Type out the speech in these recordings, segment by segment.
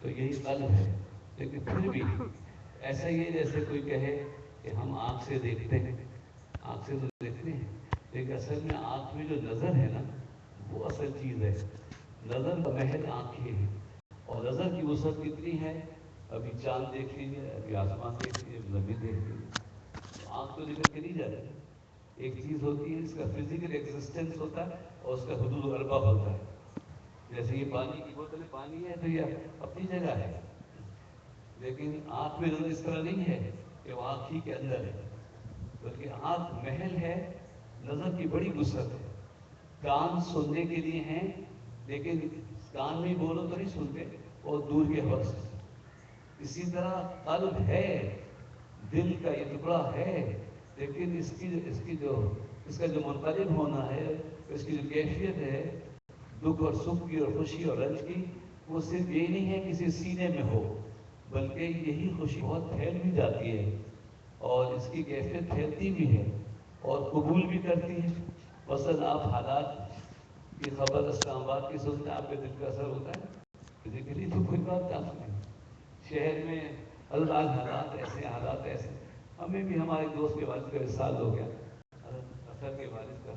تو یہی قلب ہے. لیکن پھر بھی ایسا یہ جیسے کوئی کہے کہ ہم آنکھ سے دیکھتے ہیں، آنکھ سے تو دیکھتے ہیں، لیکن اصل میں آنکھ میں جو نظر ہے نا وہ اصل چیز ہے. نظر کا محل آنکھیں ہیں، اور نظر کی وسعت کتنی ہے؟ ابھی چاند دیکھ لیجیے، ابھی آسمان دیکھ لیجیے، زمین دیکھ لیجیے. تو آنکھ تو نکل کے نہیں جاتی. ایک چیز ہوتی ہے اس کا فزیکل ایگزسٹنس ہوتا ہے اور اس کا حدود غربہ ہوتا ہے. جیسے یہ پانی کی بوتل پانی ہے تو یہ اپنی جگہ ہے، لیکن آنکھ میں نظر اس طرح نہیں ہے کہ وہ آنکھ ہی کے اندر ہے، بلکہ آنکھ محل ہے، نظر کی بڑی وسعت ہے. کان سننے کے لیے ہیں، لیکن کان میں بولو تو نہیں سنتے، اور دور کے حوض. اسی طرح قلب ہے، دل کا یہ ٹکڑا ہے، لیکن اس کا جو منقلب ہونا ہے، اس کی جو کیفیت ہے دکھ اور سکھ کی اور خوشی اور رنج کی، وہ صرف یہ نہیں ہے کسی سینے میں ہو، بلکہ یہی خوشی بہت پھیل بھی جاتی ہے اور اس کی کیفیت پھیلتی بھی ہے اور قبول بھی کرتی ہے. مثلاً آپ حالات کی خبر اسلام آباد کی سنتے ہیں، آپ کے دل کا اثر ہوتا ہے. فزیکلی تو کوئی بات کام نہیں، شہر میں اللہ حالات ایسے، حالات ایسے. ہمیں بھی ہمارے دوست کے والد کا وصال ہو گیا، اثر کے والد کا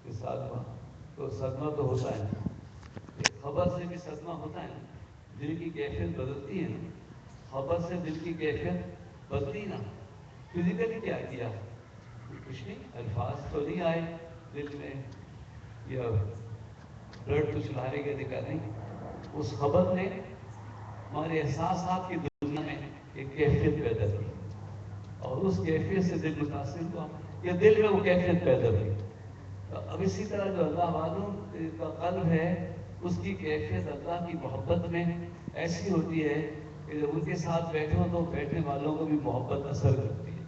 وصال ہوا، تو صدمہ تو ہوتا ہے. ایک خبر سے بھی صدمہ ہوتا ہے نا، دل کی کیفیت بدلتی ہے نا. خبر سے دل کی کیفیت بدلی نا. فزیکلی کیا کیا؟ کچھ نہیں، الفاظ تو نہیں آئے دل میں، یا بلڈ تو چلانے کے دکھا نہیں. اس خبر نے ہمارے احساسات کی دنیا میں ایک کیفیت پیدا کی، اور اس کیفیت سے دل متاثر ہوا، یا دل میں وہ کیفیت پیدا ہوئی. اب اسی طرح جو اللہ والوں کا قلب ہے، اس کی کیفیت اللہ کی محبت میں ایسی ہوتی ہے کہ جب ان کے ساتھ بیٹھو تو بیٹھنے والوں کو بھی محبت اثر کرتی ہے.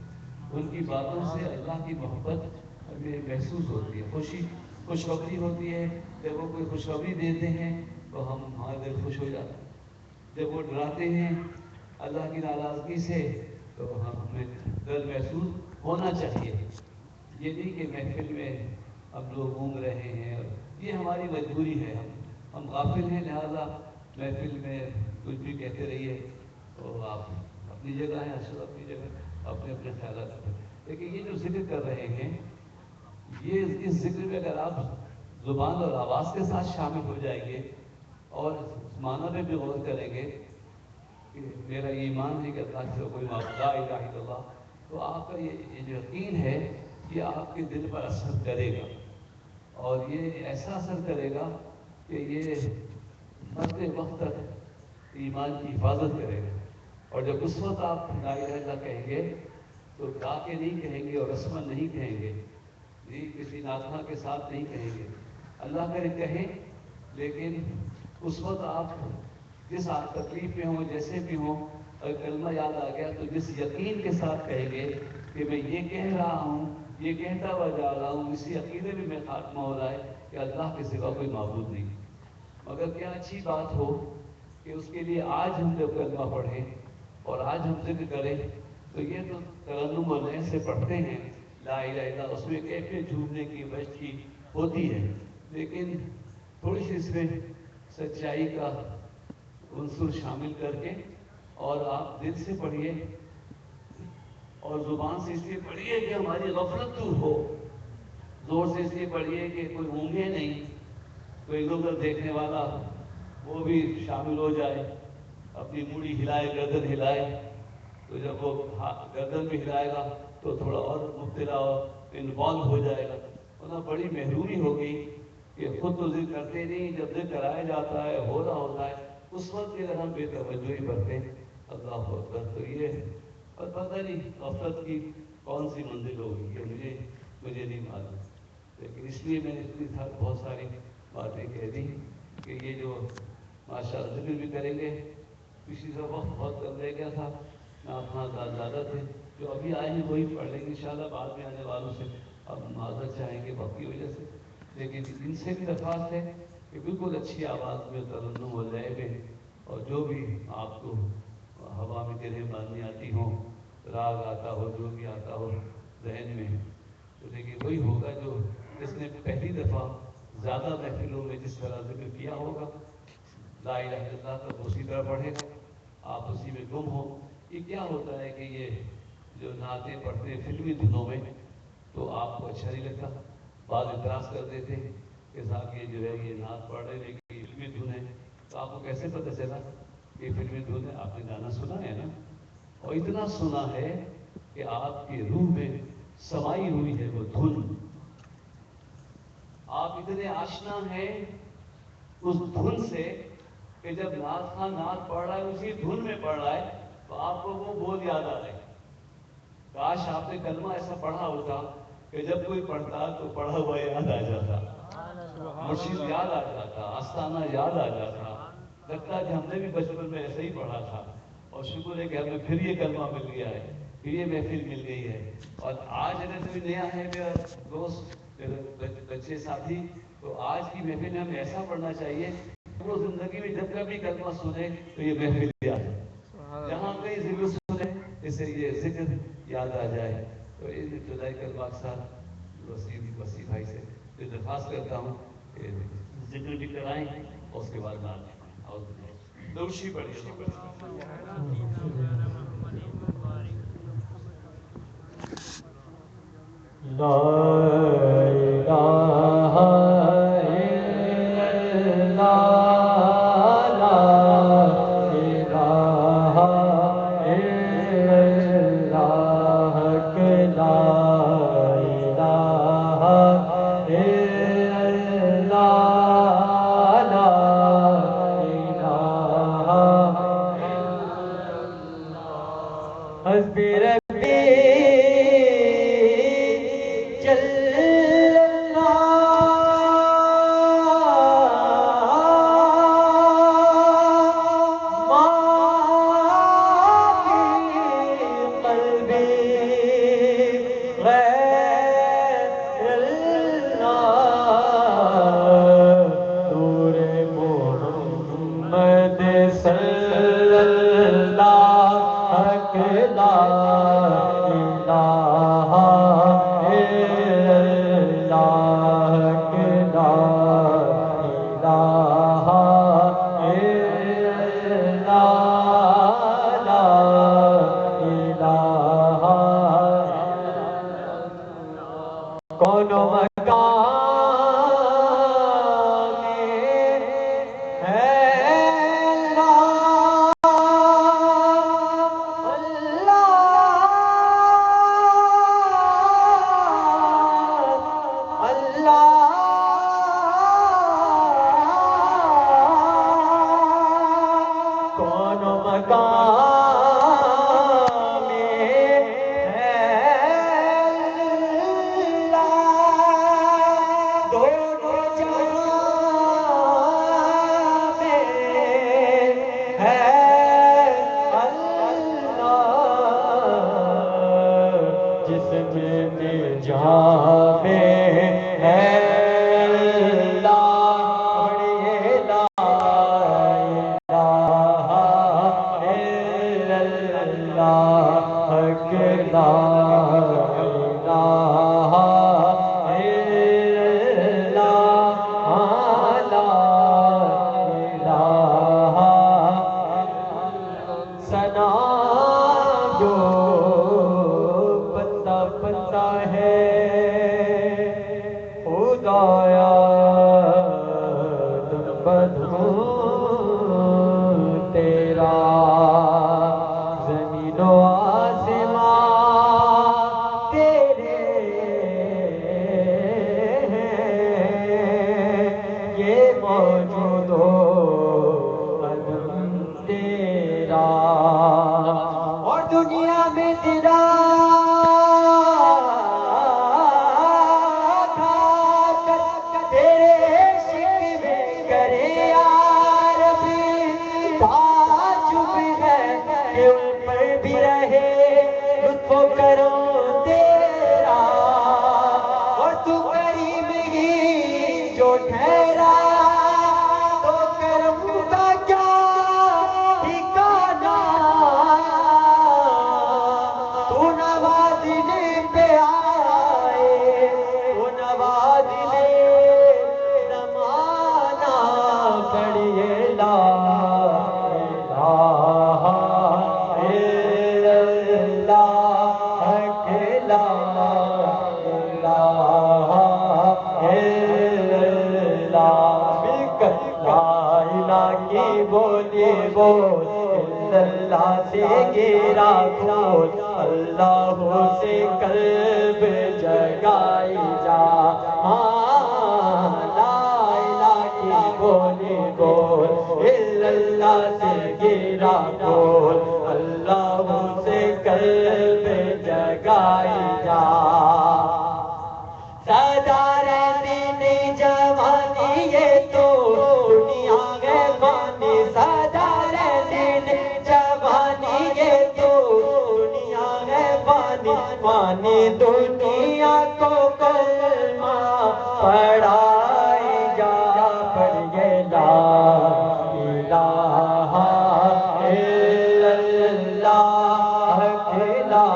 ان کی باتوں سے اللہ کی محبت ہمیں محسوس ہوتی ہے. خوشخبری ہوتی ہے، جب وہ کوئی خوشخبری دیتے ہیں تو ہمارا دل خوش ہو جاتا ہے. جب وہ ڈراتے ہیں اللہ کی ناراضگی سے تو ہمیں ڈر محسوس ہونا چاہیے. یہ نہیں کہ محفل میں ہم لوگ گھوم رہے ہیں، اور یہ ہماری مجبوری ہے. ہم غافل ہیں، لہذا محفل میں کچھ بھی کہتے رہیے، تو آپ اپنی جگہ ہیں، ارشد اپنی جگہ، اپنے اپنے خیالات کریں. لیکن یہ جو ذکر کر رہے ہیں، یہ اس ذکر میں اگر آپ زبان اور آواز کے ساتھ شامل ہو جائیں گے اور معنی میں بھی غور کریں گے کہ میرا یہ ایمان ہے کہ اللہ سے کوئی معبود لا الہ الا اللہ، تو آپ کا یہ جو یقین ہے یہ آپ کے دل پر اثر کرے گا، اور یہ ایسا اثر کرے گا کہ یہ مرتے وقت تک ایمان کی حفاظت کرے گا. اور جب اس وقت آپ لا الہ الا اللہ کہیں گے تو گا کے نہیں کہیں گے اور رسمن نہیں کہیں گے، جی کسی ناخواں کے ساتھ نہیں کہیں گے. اللہ کرے کہیں، لیکن اس وقت آپ جس تکلیف میں ہوں، جیسے بھی ہوں، اگر کلمہ یاد آ گیا تو جس یقین کے ساتھ کہیں گے کہ میں یہ کہہ رہا ہوں، یہ کہتا ہوا جا رہا ہوں، اسی عقیدے میں میں خاتمہ ہو رہا ہے کہ اللہ کے سوا کوئی معبود نہیں. مگر کیا اچھی بات ہو کہ اس کے لیے آج ہم جب کلمہ پڑھیں اور آج ہم ذکر کریں تو یہ تو ترنم اور لے سے پڑھتے ہیں لا الہ الا اللہ، اس میں کیفیت جھومنے کی بچ کی ہوتی ہے، لیکن تھوڑی سی اس میں سچائی کا عنصر شامل کر کے، اور آپ دل سے پڑھیے اور زبان سے اس لیے پڑھیے کہ ہماری غفلت دور ہو، زور سے اس لیے پڑھیے کہ کوئی اونگے نہیں، کوئی ادھر ادھر دیکھنے والا وہ بھی شامل ہو جائے، اپنی موڑی ہلائے، گردن ہلائے، تو جب وہ گردن بھی ہلائے گا تو تھوڑا اور مبتلا اور انوالو ہو جائے گا. ورنہ بڑی محرومی ہوگی کہ خود تو ذکر کرتے نہیں، جب ذکر کرایا جاتا ہے، ہو رہا ہوتا ہے، اس وقت اگر ہم بے توجہی برتیں، اللہ اکبر، تو یہ اور پتہ نہیں غفلت کی کون سی منزل ہوگی، یہ مجھے نہیں معلوم. لیکن اس لیے میں نے اتنی بہت ساری باتیں کہہ دی کہ یہ جو ماشاء اللہ ذکر بھی کریں گے. پچھلی دفعہ وقت بہت کم رہ گیا تھا، ناخواں زیادہ تھے، جو ابھی آئے ہیں وہی پڑھ لیں گے انشاءاللہ. بعد میں آنے والوں سے اب معذرت چاہیں گے وقت کی وجہ سے، لیکن ان سے بھی درخواست ہے کہ بالکل اچھی آواز میں ترنم ہو جائے گے، اور جو بھی آپ کو ہوا میں گرہیں باندھنی آتی ہوں، راگ آتا ہو، جو بھی آتا ہو ذہن میں، تو لیکن وہی ہوگا جو جس نے پہلی دفعہ زیادہ محفلوں میں جس طرح ذکر کیا ہوگا، لا الہ الا اللہ تو اسی طرح پڑھے گا، آپ اسی میں گم ہو۔ یہ کیا ہوتا ہے کہ یہ جو نعتیں پڑھتے ہیں فلمی دھنوں میں تو آپ کو اچھا نہیں لگتا، بعض اعتراض کر دیتے ہیں کہ صاحب یہ جو ہے یہ نعت پڑھ رہے لیکن یہ فلمی دھن ہے، تو آپ کو کیسے پتہ چلا کہ فلمی دھن ہے؟ آپ نے گانا سنا ہے نا، اور اتنا سنا ہے کہ آپ کی روح میں سمائی ہوئی ہے وہ دھن، آپ اتنے آشنا ہیں اس دھن سے کہ جب نعت خواں نعت پڑھ رہا ہے اسی دھن میں پڑھ رہا ہے تو آپ کو وہ بہت یاد آ رہا ہے۔ کاش آپ نے کلمہ ایسا پڑھا ہوتا کہ جب کوئی پڑھتا تو پڑھا ہوا یاد آ جاتا، مرشد یاد آ جاتا، آستانہ یاد آ جاتا، لگتا کہ ہم نے بھی بچپن میں ایسے ہی پڑھا تھا، اور شکر ہے کہ ہمیں پھر یہ کلمہ مل گیا ہے، پھر یہ محفل مل گئی ہے۔ اور آج اگر کوئی نیا ہے میرا دوست، میرے بچے ساتھی، تو آج کی محفل میں ہمیں ایسا پڑھنا چاہیے کہ وہ زندگی میں جب کبھی کلمہ سنے تو یہ محفل یاد ہے، جہاں کہیں ذکر سنے اسے یہ ذکر یاد آ جائے۔ تو ان ابتدائی کلمات صاحب وسیع بھائی سے یہ درخواست کرتا ہوں کہ ذکر بھی کرائیں اور اس کے بعد نعت پڑھائیں، اور دوشی پڑھیے۔ لا الہ الا اللہ، لا الہ الا اللہ، لا الہ الا اللہ، لا الہ حسبی ربی بول اللہ سے گرا کھول اللہ سے قلب جگائی جا لا الہ کی بولی بول اللہ سے گرا کھول اللہ سے قلب جگائی جا سردار دین جوانی یہ تو دنیا ہے فانی سردار دین جوانی یہ تو دنیا ہے فانی فانی دنیا کو کلمہ پڑھائی جا پڑھیے لا الہ الا اللہ لا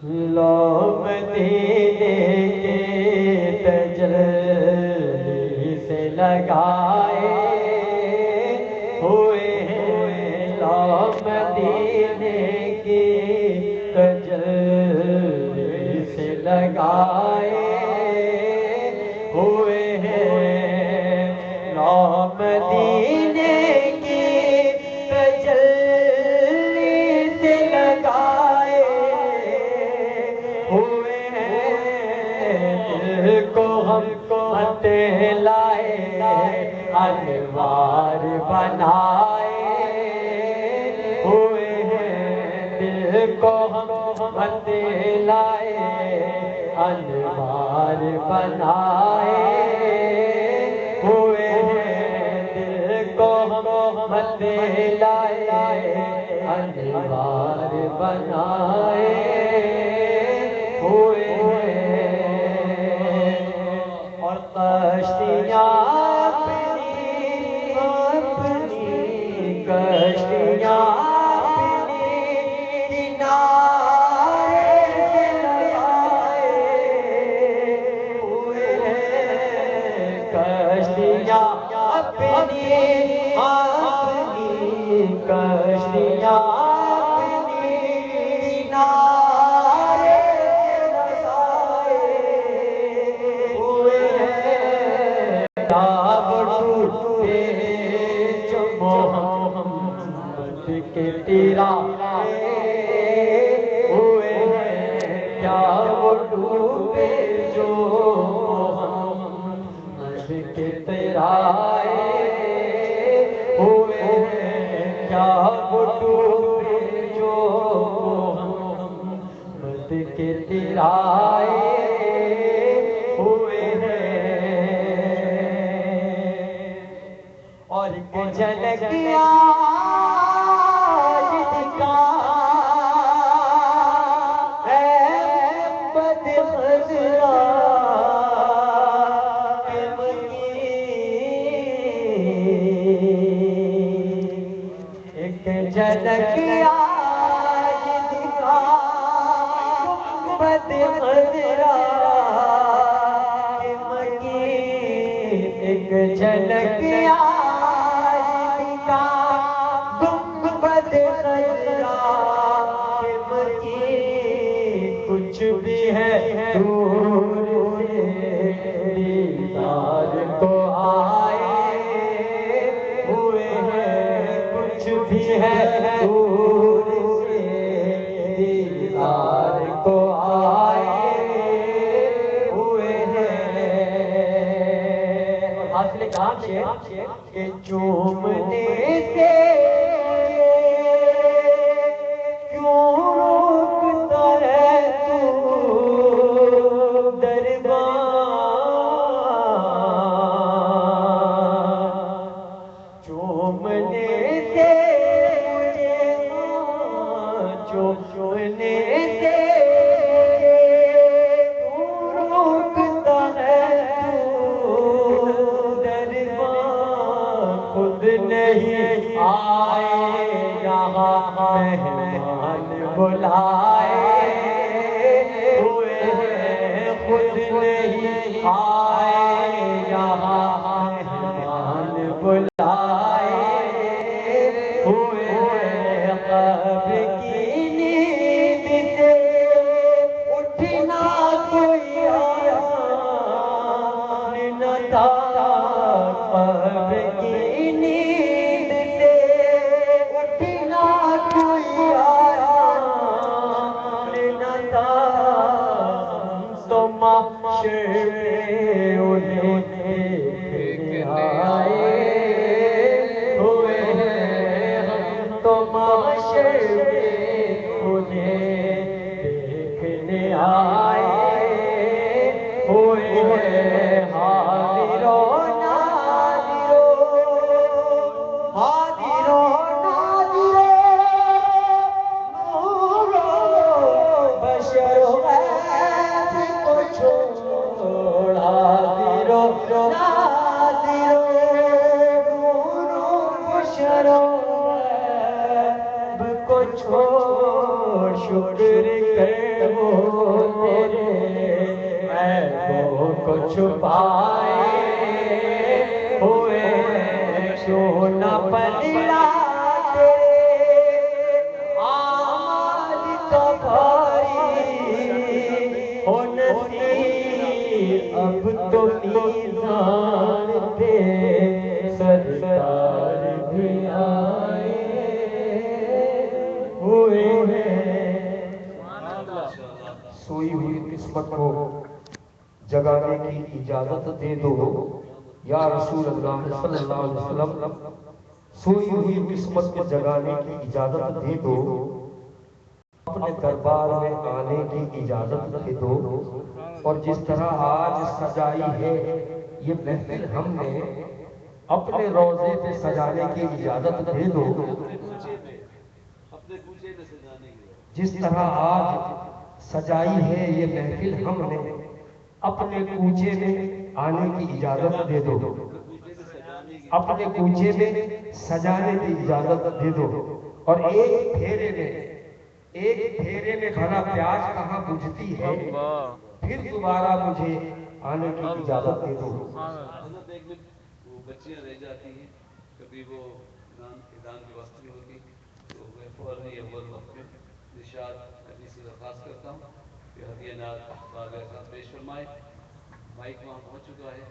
لو مدینے کے تجلی سے لگائے ہوئے ہیں لو مدینے کی تجلی سے لگائے ہوئے ہیں لو مدینے کی تجلی سے لگائے ہوئے ہیں دل کو ہم مت لائے انوار بنائے ہوئے ہیں دل کو ہم مت لائے انوار بنائے ہوئے ہیں دل کو ہم مت لائے انوار بنائے ہوئے ہیں اور کشتیاں اپنی کشتیاں اپنی کنارے سے لگائے ہوئے ہیں کشتیاں اپنی کشتیاں کے تیرا ہوئے ہیں کیا وہ ڈوبے جو محمد کے تیرا ہوئے ہیں کیا وہ ڈوبے جو محمد کے تیرا ہوئے ہیں اور جھلک جھلک آج دکھا بد خضرا مکی ایک جھلک آج دکھا گنبد خضرا مکی کچھ بھی ہے دور سے دیدار کو آئے ہوئے ہیں کچھ بھی ہے دور سے دیدار کو آئے ہوئے ہیں حاصل کام سے کہ چومنے سے کیوں روکتا ہے تو دربار چومنے سے چومنے سے روکتا ہے تو دربار خود نہیں آئے یہاں مہمان بلائے ہوئے ہیں خود نہیں آئے یہاں مہمان بلائے ہوئے ہیں قبر کی شکر کر وہ تیرے عیبوں کو چھپائے ہوئے کیوں نہ پلڑا تیرے اعمال کا بھاری ہو نصیب اب تو میزان پہ سرکار بھی آئے ہوئے ہیں۔ سوئی ہوئی قسمت کو جگانے کی اجازت دے دو یا رسول اللہ صلی اللہ علیہ وسلم، سوئی ہوئی قسمت کو جگانے کی اجازت دے دو، اپنے دربار میں آنے کی اجازت دے دو، اور جس طرح آج سجائی ہے یہ محفل ہم نے اپنے روضے پہ سجانے کی اجازت دے دو، جس طرح آج سجائی ہے یہ محفل ہم نے اپنے کوچے میں آنے کی اجازت دے دو، اپنے کوچے میں سجانے کی اجازت دے دو، اور ایک پھیرے میں بھلا پیاس کہاں بجھتی ہے، پھر دوبارہ مجھے آنے کی اجازت دے دو۔ وہ بچیاں رہ جاتی ہیں، کبھی وہ ادان کی وقت نہیں ہوتی، تو میں فوراً اول وقت میں نشاد علی سے درخواست کرتا ہوں کہ ہدیہ نات باب اعزاز پیش فرمائے۔ مائک وہاں پہنچ چکا ہے،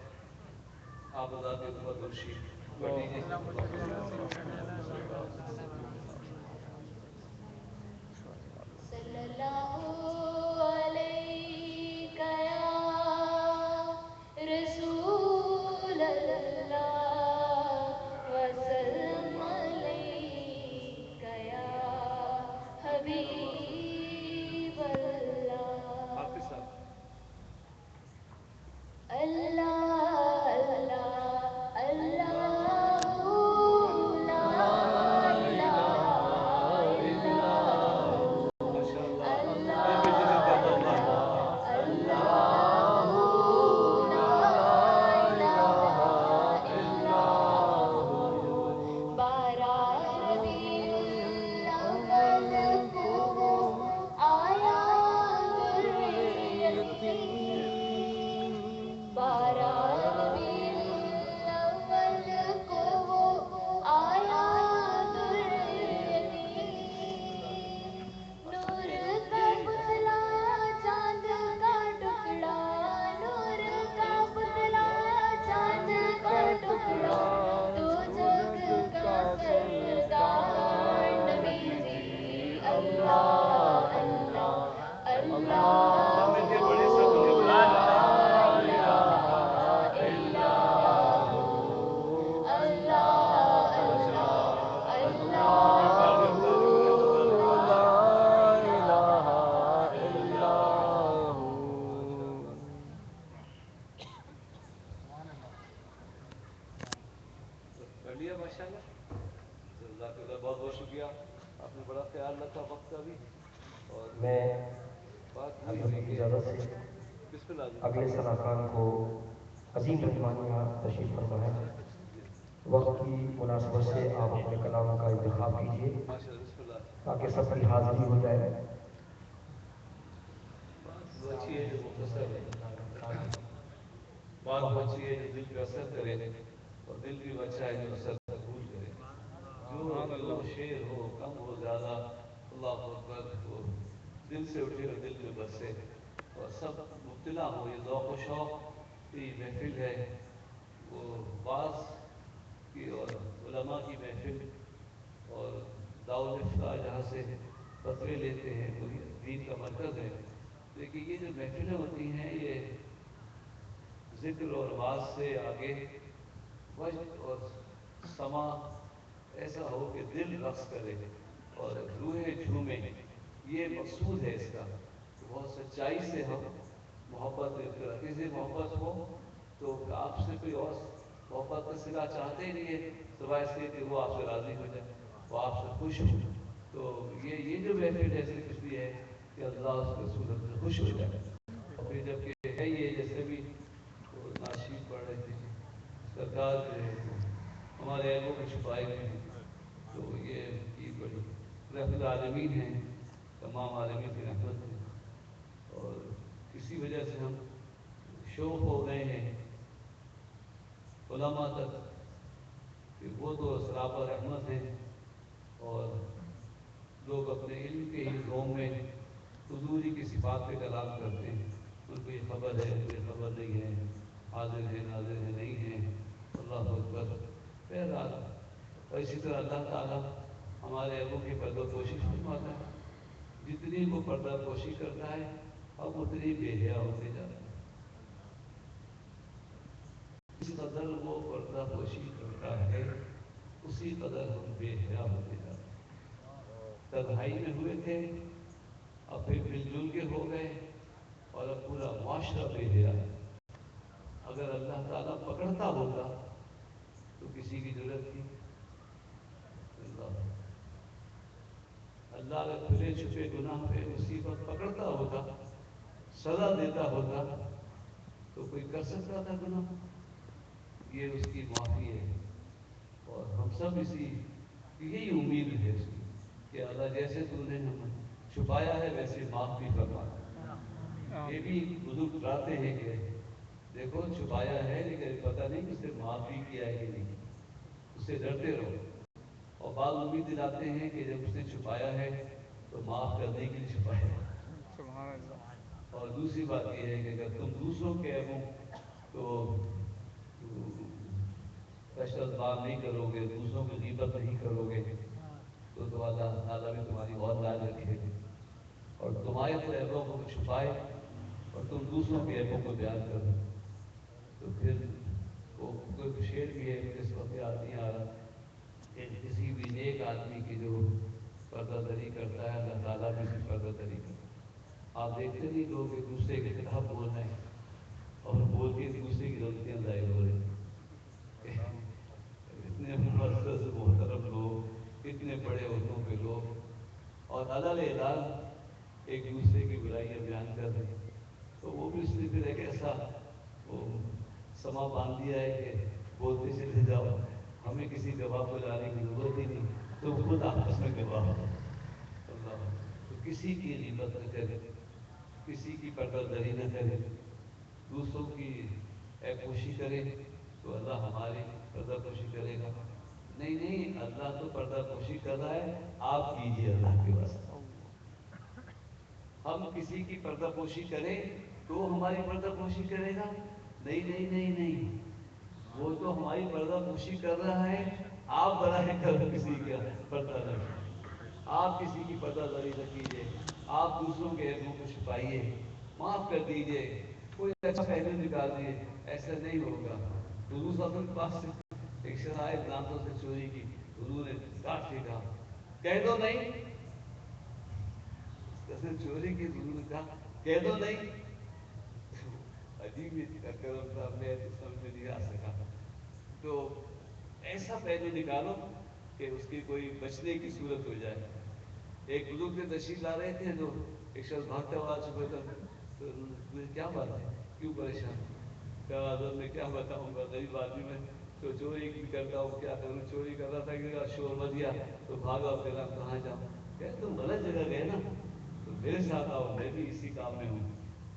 آپ حضرات کے اوپر درشی پڑھ لیجیے۔ صلی اللہ علیہ یا رسول اللہ وسلم علیہ یا حبیب اللہ۔ اللہ اللہ اللہ لا الہ الا بہت بہت شکریہ، آپ نے بڑا خیال رکھا وقت کا بھی، اور میں بات ہوئی حضرت ہوئی کی کہ اجازت سے بسم اللہ اگلے سناکان کو عظیم مہمانیاں تشریف فرما ہے، وقت کی مناسبت سے آپ اپنے کلام کا انتخاب کیجیے ماشاء اللہ، بسم اللہ۔ تاکہ سب کی حاضری ہو جائے۔ بات وہ اچھی ہے جو مختصر ہے، بات وہ اچھی ہے جو دل پہ اثر کرے، اور دل بھی وہ اچھا ہے جو اثر قبول کرے۔ جو شعر ہو کم ہو زیادہ، اللہ اکبر، وہ دل سے اٹھے اور دل پہ برسے، اور سب مبتلا ہو۔ یہ ذوق و شوق کی محفل ہے، وہ بعض کی اور علماء کی محفل، اور دارالفتہ جہاں سے فتوے لیتے ہیں، وہ دین کا مرکز ہے۔ لیکن یہ جو محفلیں ہوتی ہیں یہ ذکر اور واعظ سے آگے وجد اور سما ایسا ہو کہ دل رقص کرے اور روحیں جھومے، یہ مقصود ہے اس کا۔ بہت سچائی سے ہم محبت رکھتے سے محبت ہو تو آپ سے کوئی اور محبت کا صلہ چاہتے ہی نہیں ہے سوائے اس کے کہ وہ آپ سے راضی ہو جائے، وہ آپ سے خوش ہو۔ تو یہ جو محفل ہے صرف اس لیے ہے کہ اللہ اس رسول سے خوش ہو جائے۔ اور پھر جب کہ ہے یہ جیسے بھی وہ ناشید پڑھ رہے تھے سرکار جو ہے وہ ہمارے عیبوں کو چھپائے ہوئے ہیں، تو یہ کی بڑی رحمت العالمین ہیں تمام عالمین کی رحمت ہے، اور کسی وجہ سے ہم شوق ہو گئے ہیں علماء تک کہ وہ تو اسراب رحمت ہیں، اور لوگ اپنے علم کے ہی زوم میں حضوری کی صفات پہ کلام کرتے ہیں، ان کو یہ خبر ہے، ان کو یہ خبر نہیں ہے، حاضر ہے ناظر ہے نہیں ہے، اللہ اکبر۔ بہرحال اور اسی طرح اللہ تعالیٰ ہمارے عیبوں کی پردہ کوشش فرماتا ہے، جتنی وہ پردہ پوشی کرتا ہے ہم اتنی بے حیا ہوتے جاتے ہیں، جس قدر وہ پردہ پوشی کرتا ہے اسی قدر ہم بے حیا ہوتے جاتے ہیں۔ تنہائی میں ہوئے تھے، اب پھر مل جل کے ہو گئے، اور اب پورا معاشرہ بے حیا ہے۔ اگر اللہ تعالیٰ پکڑتا ہوتا تو کسی کی ضرورت تھی؟ اللہ اگر کھلے چھپے گناہ پہ اسی وقت پکڑتا ہوتا، سزا دیتا ہوتا، تو کوئی کر سکتا تھا گناہ؟ یہ اس کی معافی ہے، اور ہم سب اسی یہی امید ہے اس کی کہ اللہ جیسے تو نے ہمیں چھپایا ہے ویسے معاف بھی فرما دے۔ یہ بھی بزرگ ڈراتے ہیں کہ دیکھو چھپایا ہے لیکن پتہ نہیں اس نے معاف بھی کیا ہے کہ نہیں، اس سے ڈرتے رہو، اور بعض امید دلاتے ہیں کہ جب اس نے چھپایا ہے تو معاف کرنے کے لیے چھپایا ہے۔ سبحان اللہ۔ اور دوسری بات یہ ہے کہ اگر تم دوسروں کے عیبوں تو کشت بار نہیں کرو گے، دوسروں کی غیبت نہیں کرو گے، تو اللہ تعالیٰ بھی تمہاری اور لاج رکھے گی، اور تمہارے تو عیبوں کو چھپائے اور تم دوسروں کے عیبوں کو بیان کرو، تو پھر وہ کوئی شعر بھی ہے، مجھے اس وقت یاد نہیں آ رہا کہ کسی بھی نیک آدمی کی جو پردہ دری کرتا ہے اللہ تعالیٰ بھی اس کی پردہ دری کرتا ہے۔ آپ دیکھتے نہیں لوگ ایک دوسرے کے خلاف بول رہے ہیں اور بول کے ایک دوسرے کی غلطیاں ظاہر ہو رہی ہیں، اتنے معزز محترم لوگ، اتنے بڑے عہدوں پہ لوگ، اور علل اعلان ایک دوسرے کی برائیاں بیان کر رہے ہیں، تو وہ بھی اس نے پھر ایک ایسا وہ سما باندھ دیا ہے کہ بولتے چلے جاؤ، ہمیں کسی گواہ کو لانے کی ضرورت ہی نہیں، تم خود آپس میں گواہ ہو۔ اللہ، تو کسی کی غیبت نہ کرے، کسی کی پردہ دری نہ کرے، دوسروں کی عیب پوشی کرے تو اللہ ہماری پردہ پوشی کرے گا؟ نہیں نہیں، اللہ تو پردہ پوشی کر رہا ہے، آپ کیجیے اللہ کے واسطے۔ ہم کسی کی پردہ پوشی کریں تو ہماری پردہ پوشی کرے گا؟ نہیں نہیں نہیں نہیں، وہ تو ہماری پردہ پوشی کر رہا ہے، آپ براہ کرم کسی کا پردہ نہ کیجیے، آپ کسی کی پردہ داری نہ کیجیے، آپ دوسروں کے عیبوں کو چھپائیے، معاف کر دیجیے، کوئی اچھا پہلو نکالیے، ایسا نہیں ہوگا۔ حضور صلی اللہ علیہ وسلم کے پاس سے ایک شخص آئے، دانتوں سے چوری کی، حضور نے ڈانٹ کے کہا کہہ دو نہیں، اس نے چوری کی، حضور نے کہا کہہ دو نہیں، عجیب ہی کرم تھا، میں سمجھ میں نہیں آ سکا۔ تو ایسا پہلو نکالو کہ اس کی کوئی بچنے کی صورت ہو جائے۔ ایک بزرگ سے تشریف لا رہے تھے تو ایک شخص بھاگتا ہوا چکا تھا، تو مجھے کیا بات ہے، کیوں پریشان؟ کہا حضرت میں کیا بتاؤں گا، غریب آدمی میں تو چوری بھی کرتا ہوں، کیا کروں، چوری کر رہا تھا کہ شور بجیا تو بھاگا، اور کہا کہاں جاؤں؟ کہ تم غلط جگہ گئے نا، تو میرے ساتھ آؤ، میں بھی اسی کام میں ہوں،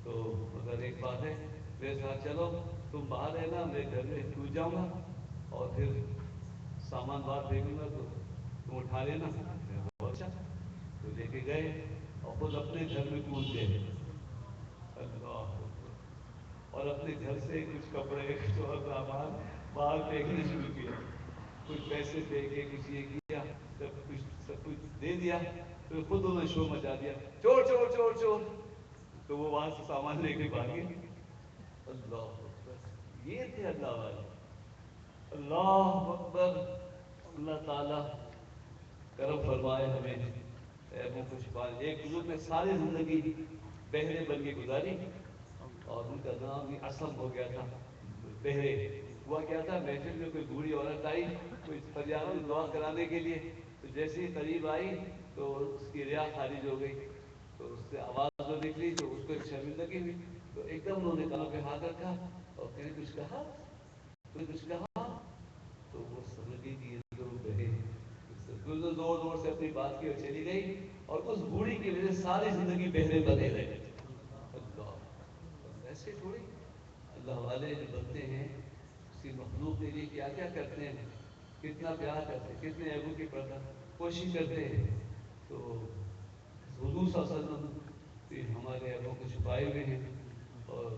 تو مگر ایک بات ہے میرے ساتھ چلو، تم باہر رہنا، میں گھر میں کود جاؤں گا اور پھر سامان باہر پھینکوں گا تو تم اٹھا لینا۔ بہت اچھا، تو لے کے گئے اور خود اپنے گھر میں کود گئے، اللہ اکبر، اور اپنے گھر سے کچھ کپڑے کچھ اور سامان باہر پھینکنے شروع کیا، کچھ پیسے پھینکے، کچھ یہ کیا، سب کچھ دے دیا، پھر خود انہوں نے شور مچا دیا، چور چور چور چور، تو وہ وہاں سے سامان لے کے بھاگے۔ اللہ اکبر، یہ تھے اللہ والے، اللہ اکبر۔ اللہ تعالیٰ کرم فرمائے ہمیں عیبوں کو چھپائے۔ ایک بزرگ نے ساری زندگی بہرے بن کے گزاری، اور ان کا نام بھی اسم ہو گیا تھا، بہرے۔ ہوا کیا تھا، محفل میں کوئی بوڑھی عورت آئی کوئی فریاد میں دعا کرانے کے لیے، تو جیسے ہی قریب آئی تو اس کی ریا خارج ہو گئی، تو اس سے آواز جو نکلی تو اس کو ایک شرمندگی ہوئی، تو ایک دم انہوں نے کانوں پہ ہاتھ رکھا اور کہنے کچھ کہا، تو کچھ کہا، تو وہ سمجھ گئی کہ یہ تو بہرے، زور زور سے اپنی بات کی اور چلی گئی، اور اس بوڑھی کی وجہ سے ساری زندگی بہرے بنے رہے. اللہ ایسے تھوڑی اللہ والے جو بنتے ہیں اس کی مخلوق کے لیے کیا کیا کرتے ہیں, کتنا پیار کرتے ہیں, کتنے عیبوں کی پردہ کوشش کرتے ہیں. تو حضور صلی اللہ علیہ وسلم بھی ہمارے عیبوں کو چھپائے ہوئے ہیں, اور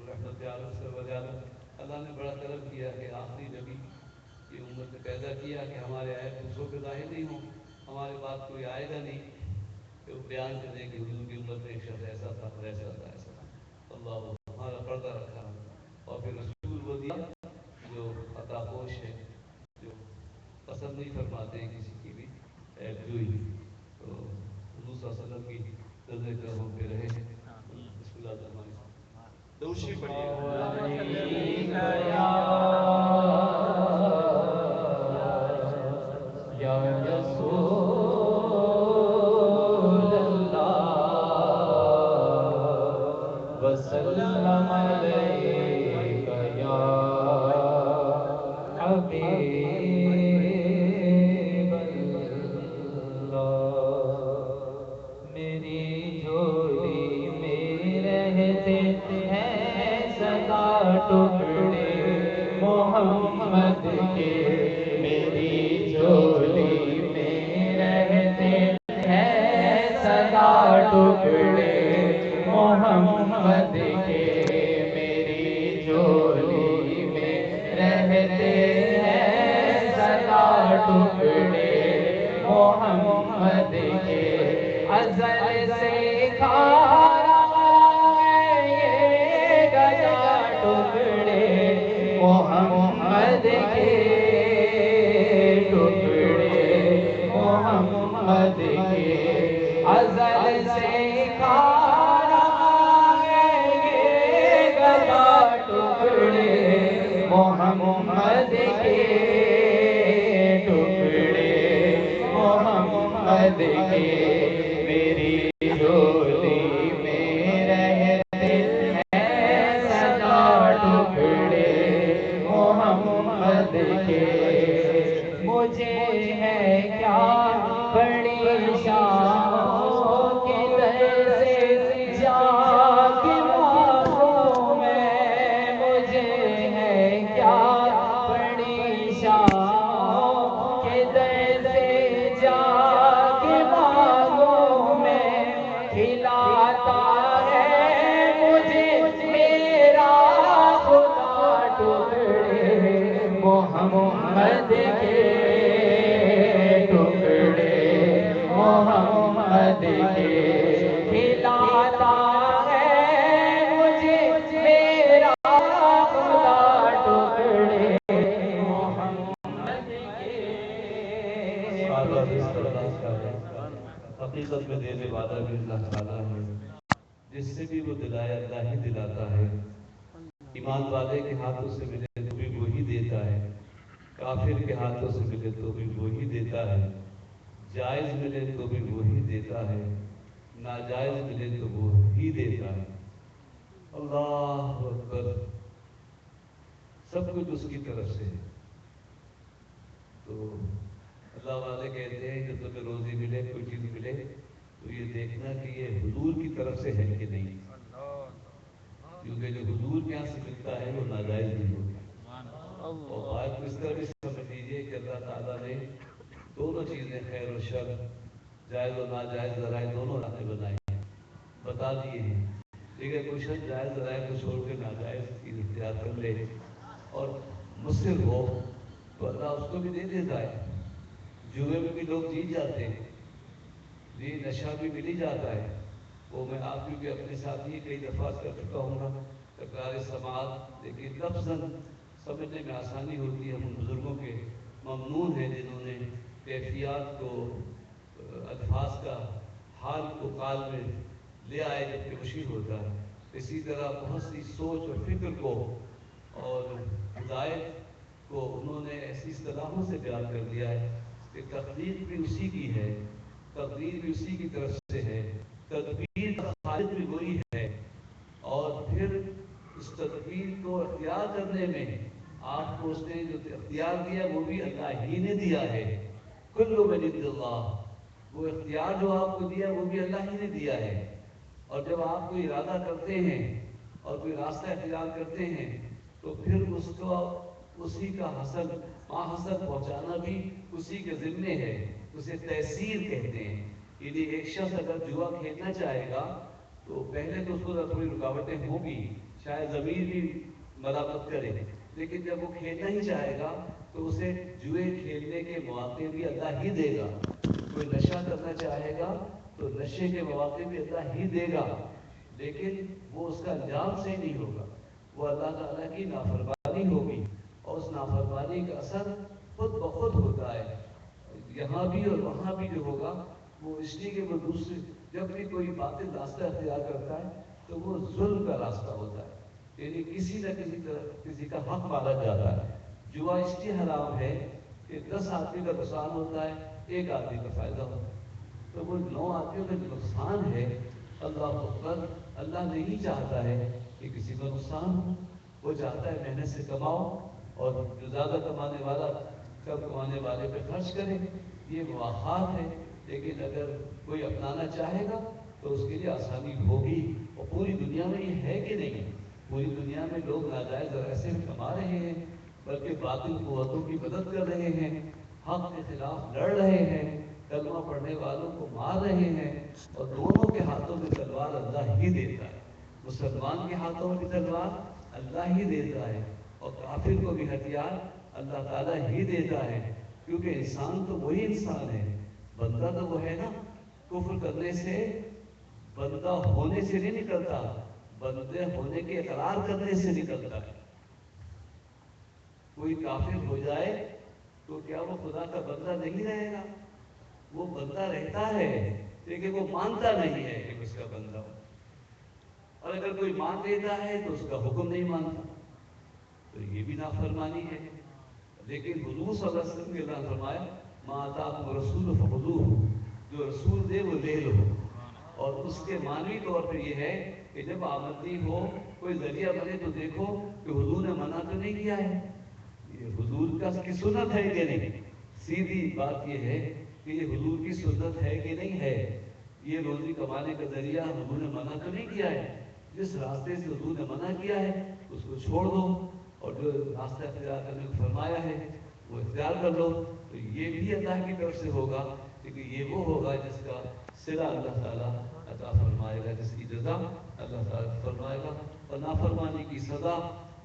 رحمت عالم سرور عالم اللہ نے بڑا کرم کیا کہ آخری نبی کی امت نے پیدا کیا کہ ہمارے عیب دوسروں پہ ظاہر نہیں ہوں. ہمارے بات کوئی آئے گا نہیں کہ وہ بیان کریں کہ حضور کی امت میں ایک شخص ایسا تھا اور ایسا تھا ایسا تھا. اللہ ہمارا پردہ رکھا, اور پھر رسول وہ دیا جو خطا پوش ہے, جو پسند نہیں فرماتے ہیں کسی کی بھی عیب جوئی. تو حضور صلی اللہ علیہ وسلم کی نظر کرم ہم پہ رہے. بسم اللہ الرحمن الرحیم. دوشی پڑھیے یا رسول اللہ وسلم علیک یا حبیب اللہ. میری جھولی میں رہتے ہیں سدا ٹکڑے محمد کے, میری جھولی میں رہتے ہیں سدا ٹکڑے محمد کے, میری جھولی میں رہتے ہیں سدا ٹکڑے محمد کے. ازل سے کھا رہا ہے یہ گدا ٹکڑے محمد کے, ٹکڑے محمد کے. ازل سے کھا رہا ہے یہ گدا ٹکڑے محمد کے, ٹکڑے محمد کے. میری جھولی میں رہتے ہیں سدا ٹکڑے محمد کے. مجھے ہے کیا بڑی شان کے در سے جا کے مانگوں میں, مجھے ہے کیا بڑی شان کے در سے جا کے مانگوں میں. کھلاتا ہے مجھے میرا خدا ٹکڑے محمد کے, ٹکڑے محمد کے. کھلاتا ہے مجھے میرا خدا ٹکڑے محمد کے. حقیقت میں دینے والا بھی اللہ تعالیٰ ہے, جس سے بھی وہ دلایا اللہ ہی دلاتا ہے. ایمان والے کے ہاتھوں سے ملے تو بھی وہی دیتا ہے, کافر کے ہاتھوں سے ملے تو بھی وہی دیتا ہے. جائز ملے تو بھی وہی دیتا ہے, ناجائز ملے تو وہی دیتا ہے. اللہ اکبر. سب کچھ اس کی طرف سے ہے. تو اللہ والے کہتے ہیں کہ تمہیں روزی ملے, کوئی چیز ملے, تو یہ دیکھنا کہ یہ حضور کی طرف سے ہے کہ نہیں, کیونکہ جو حضور کے یہاں سے ملتا ہے وہ ناجائز نہیں ہوتا. اور بات کو اس طرح بھی سمجھ لیجیے کہ اللہ تعالیٰ نے دونوں چیزیں, خیر و شر, جائز و ناجائز ذرائع دونوں راستے بنائے ہیں, بتا دیے ہیں. لیکن کوئی شخص جائز ذرائع کو چھوڑ کے ناجائز چیز اختیار کر لے اور مصر ہو تو اللہ اس کو بھی دے دیتا ہے. جوئے میں بھی لوگ جیت جاتے ہیں, جی نشہ بھی مل ہی جاتا ہے. وہ میں آپ کیونکہ اپنے ساتھ ہی کئی دفعہ کر چکا ہوں گا تکرار سماعت, لیکن لفظاً سمجھنے میں آسانی ہوتی ہے. ہم بزرگوں کے ممنون ہیں جنہوں نے کیفیات کو, الفاظ کا حال کو قال میں لے آئے جبکہ مشکل ہوتا ہے. اسی طرح بہت سی سوچ اور فکر کو اور ہدایت کو انہوں نے ایسی اصطلاحوں سے بیان کر دیا ہے کہ تقدیر بھی اسی کی ہے, تقدیر بھی اسی کی طرف سے ہے, تدبیر کا خالق بھی وہی ہے, اور پھر اس تدبیر کو اختیار کرنے میں آپ کو اس نے جو اختیار دیا وہ بھی اللہ ہی نے دیا ہے. کل من عند اللہ, وہ اختیار جو آپ کو دیا وہ بھی اللہ ہی نے دیا ہے، اور جب آپ کوئی ارادہ کرتے ہیں اور کوئی راستہ اختیار کرتے ہیں تو پھر اس کو اسی کا حاصل پہنچانا بھی اسی کے ذمے ہے، اسے تحصیل کہتے ہیں۔ یعنی ایک شخص اگر جوا کھیلنا چاہے گا تو پہلے تو اس کو تھوڑی رکاوٹیں ہوں گی، شاید ضمیر بھی ملامت کرے، لیکن جب وہ کھیلنا ہی چاہے گا تو اسے جوئے کھیلنے کے مواقع بھی اللہ ہی دے گا۔ کوئی نشہ کرنا چاہے گا تو نشے کے مواقع بھی اللہ ہی دے گا، لیکن وہ اس کا انجام صحیح نہیں ہوگا، وہ اللہ تعالیٰ کی نافرمانی ہوگی، اور اس نافرمانی کا اثر خود بخود ہوتا ہے یہاں بھی اور وہاں بھی جو ہوگا، وہ اس لیے کہ وہ دوسرے جب بھی کوئی باطل راستہ اختیار کرتا ہے تو وہ ظلم کا راستہ ہوتا ہے، یعنی کسی نہ کسی طرح کسی کا حق مارا جاتا ہے۔ جوا اس لیے حرام ہے کہ 10 آدمی کا نقصان ہوتا ہے، ایک آدمی کا فائدہ ہوتا ہے، تو وہ 9 آدمیوں کا جو نقصان ہے، اللہ اکبر، اللہ نہیں چاہتا ہے کہ کسی کا نقصان ہو، وہ چاہتا ہے محنت سے کماؤ، اور جو زیادہ کمانے والا کم کمانے والے پہ خرچ کرے، یہ مواخات ہے۔ لیکن اگر کوئی اپنانا چاہے گا تو اس کے لیے آسانی ہوگی، اور پوری دنیا میں یہ ہے کہ نہیں، پوری دنیا میں لوگ ناجائز راستے میں کما رہے ہیں، بلکہ باطل قوتوں کی مدد کر رہے ہیں، حق کے خلاف لڑ رہے ہیں، کلمہ پڑھنے والوں کو مار رہے ہیں، اور دونوں کے ہاتھوں میں تلوار اللہ ہی دیتا ہے۔ مسلمان کے ہاتھوں میں بھی تلوار اللہ ہی دیتا ہے، اور کافر کو بھی ہتھیار اللہ تعالیٰ ہی دیتا ہے، کیونکہ انسان تو وہی انسان ہے، بندہ تو وہ ہے نا۔ کفر کرنے سے بندہ ہونے سے نہیں نکلتا، بندے ہونے کے اقرار کرنے سے نکلتا ہے۔ کوئی کافر ہو جائے تو کیا وہ خدا کا بندہ نہیں رہے گا؟ وہ بندہ رہتا ہے، لیکن وہ مانتا نہیں ہے کہ اس کا بندہ ہو، اور اگر کوئی مان لیتا ہے تو اس کا حکم نہیں مانتا، تو یہ بھی نافرمانی ہے۔ لیکن حضور صلی اللہ علیہ وسلم کے اللہ فرمایا ما آتاکم الرسول فخذوہ، جو رسول دے وہ لے لو، اور اس کے معنوی طور پر یہ ہے کہ جب آمدنی ہو، کوئی ذریعہ بنے تو دیکھو کہ حضور نے منع تو نہیں کیا ہے، یہ حضور کا کی سنت ہے کہ نہیں۔ سیدھی بات یہ ہے کہ یہ حضور کی سنت ہے کہ نہیں ہے، یہ روزی کمانے کا ذریعہ حضور نے منع تو نہیں کیا ہے۔ جس راستے سے حضور نے منع کیا ہے اس کو چھوڑ دو، اور جو راستہ اختیار کرنے کو فرمایا ہے وہ اختیار کر لو، تو یہ بھی اللہ کی طرف سے ہوگا، کیونکہ یہ وہ ہوگا جس کا صلہ اللہ تعالیٰ عطا فرمائے گا، جس کی جزا اللہ تعالیٰ فرمائے گا، اور نافرمانی کی سزا،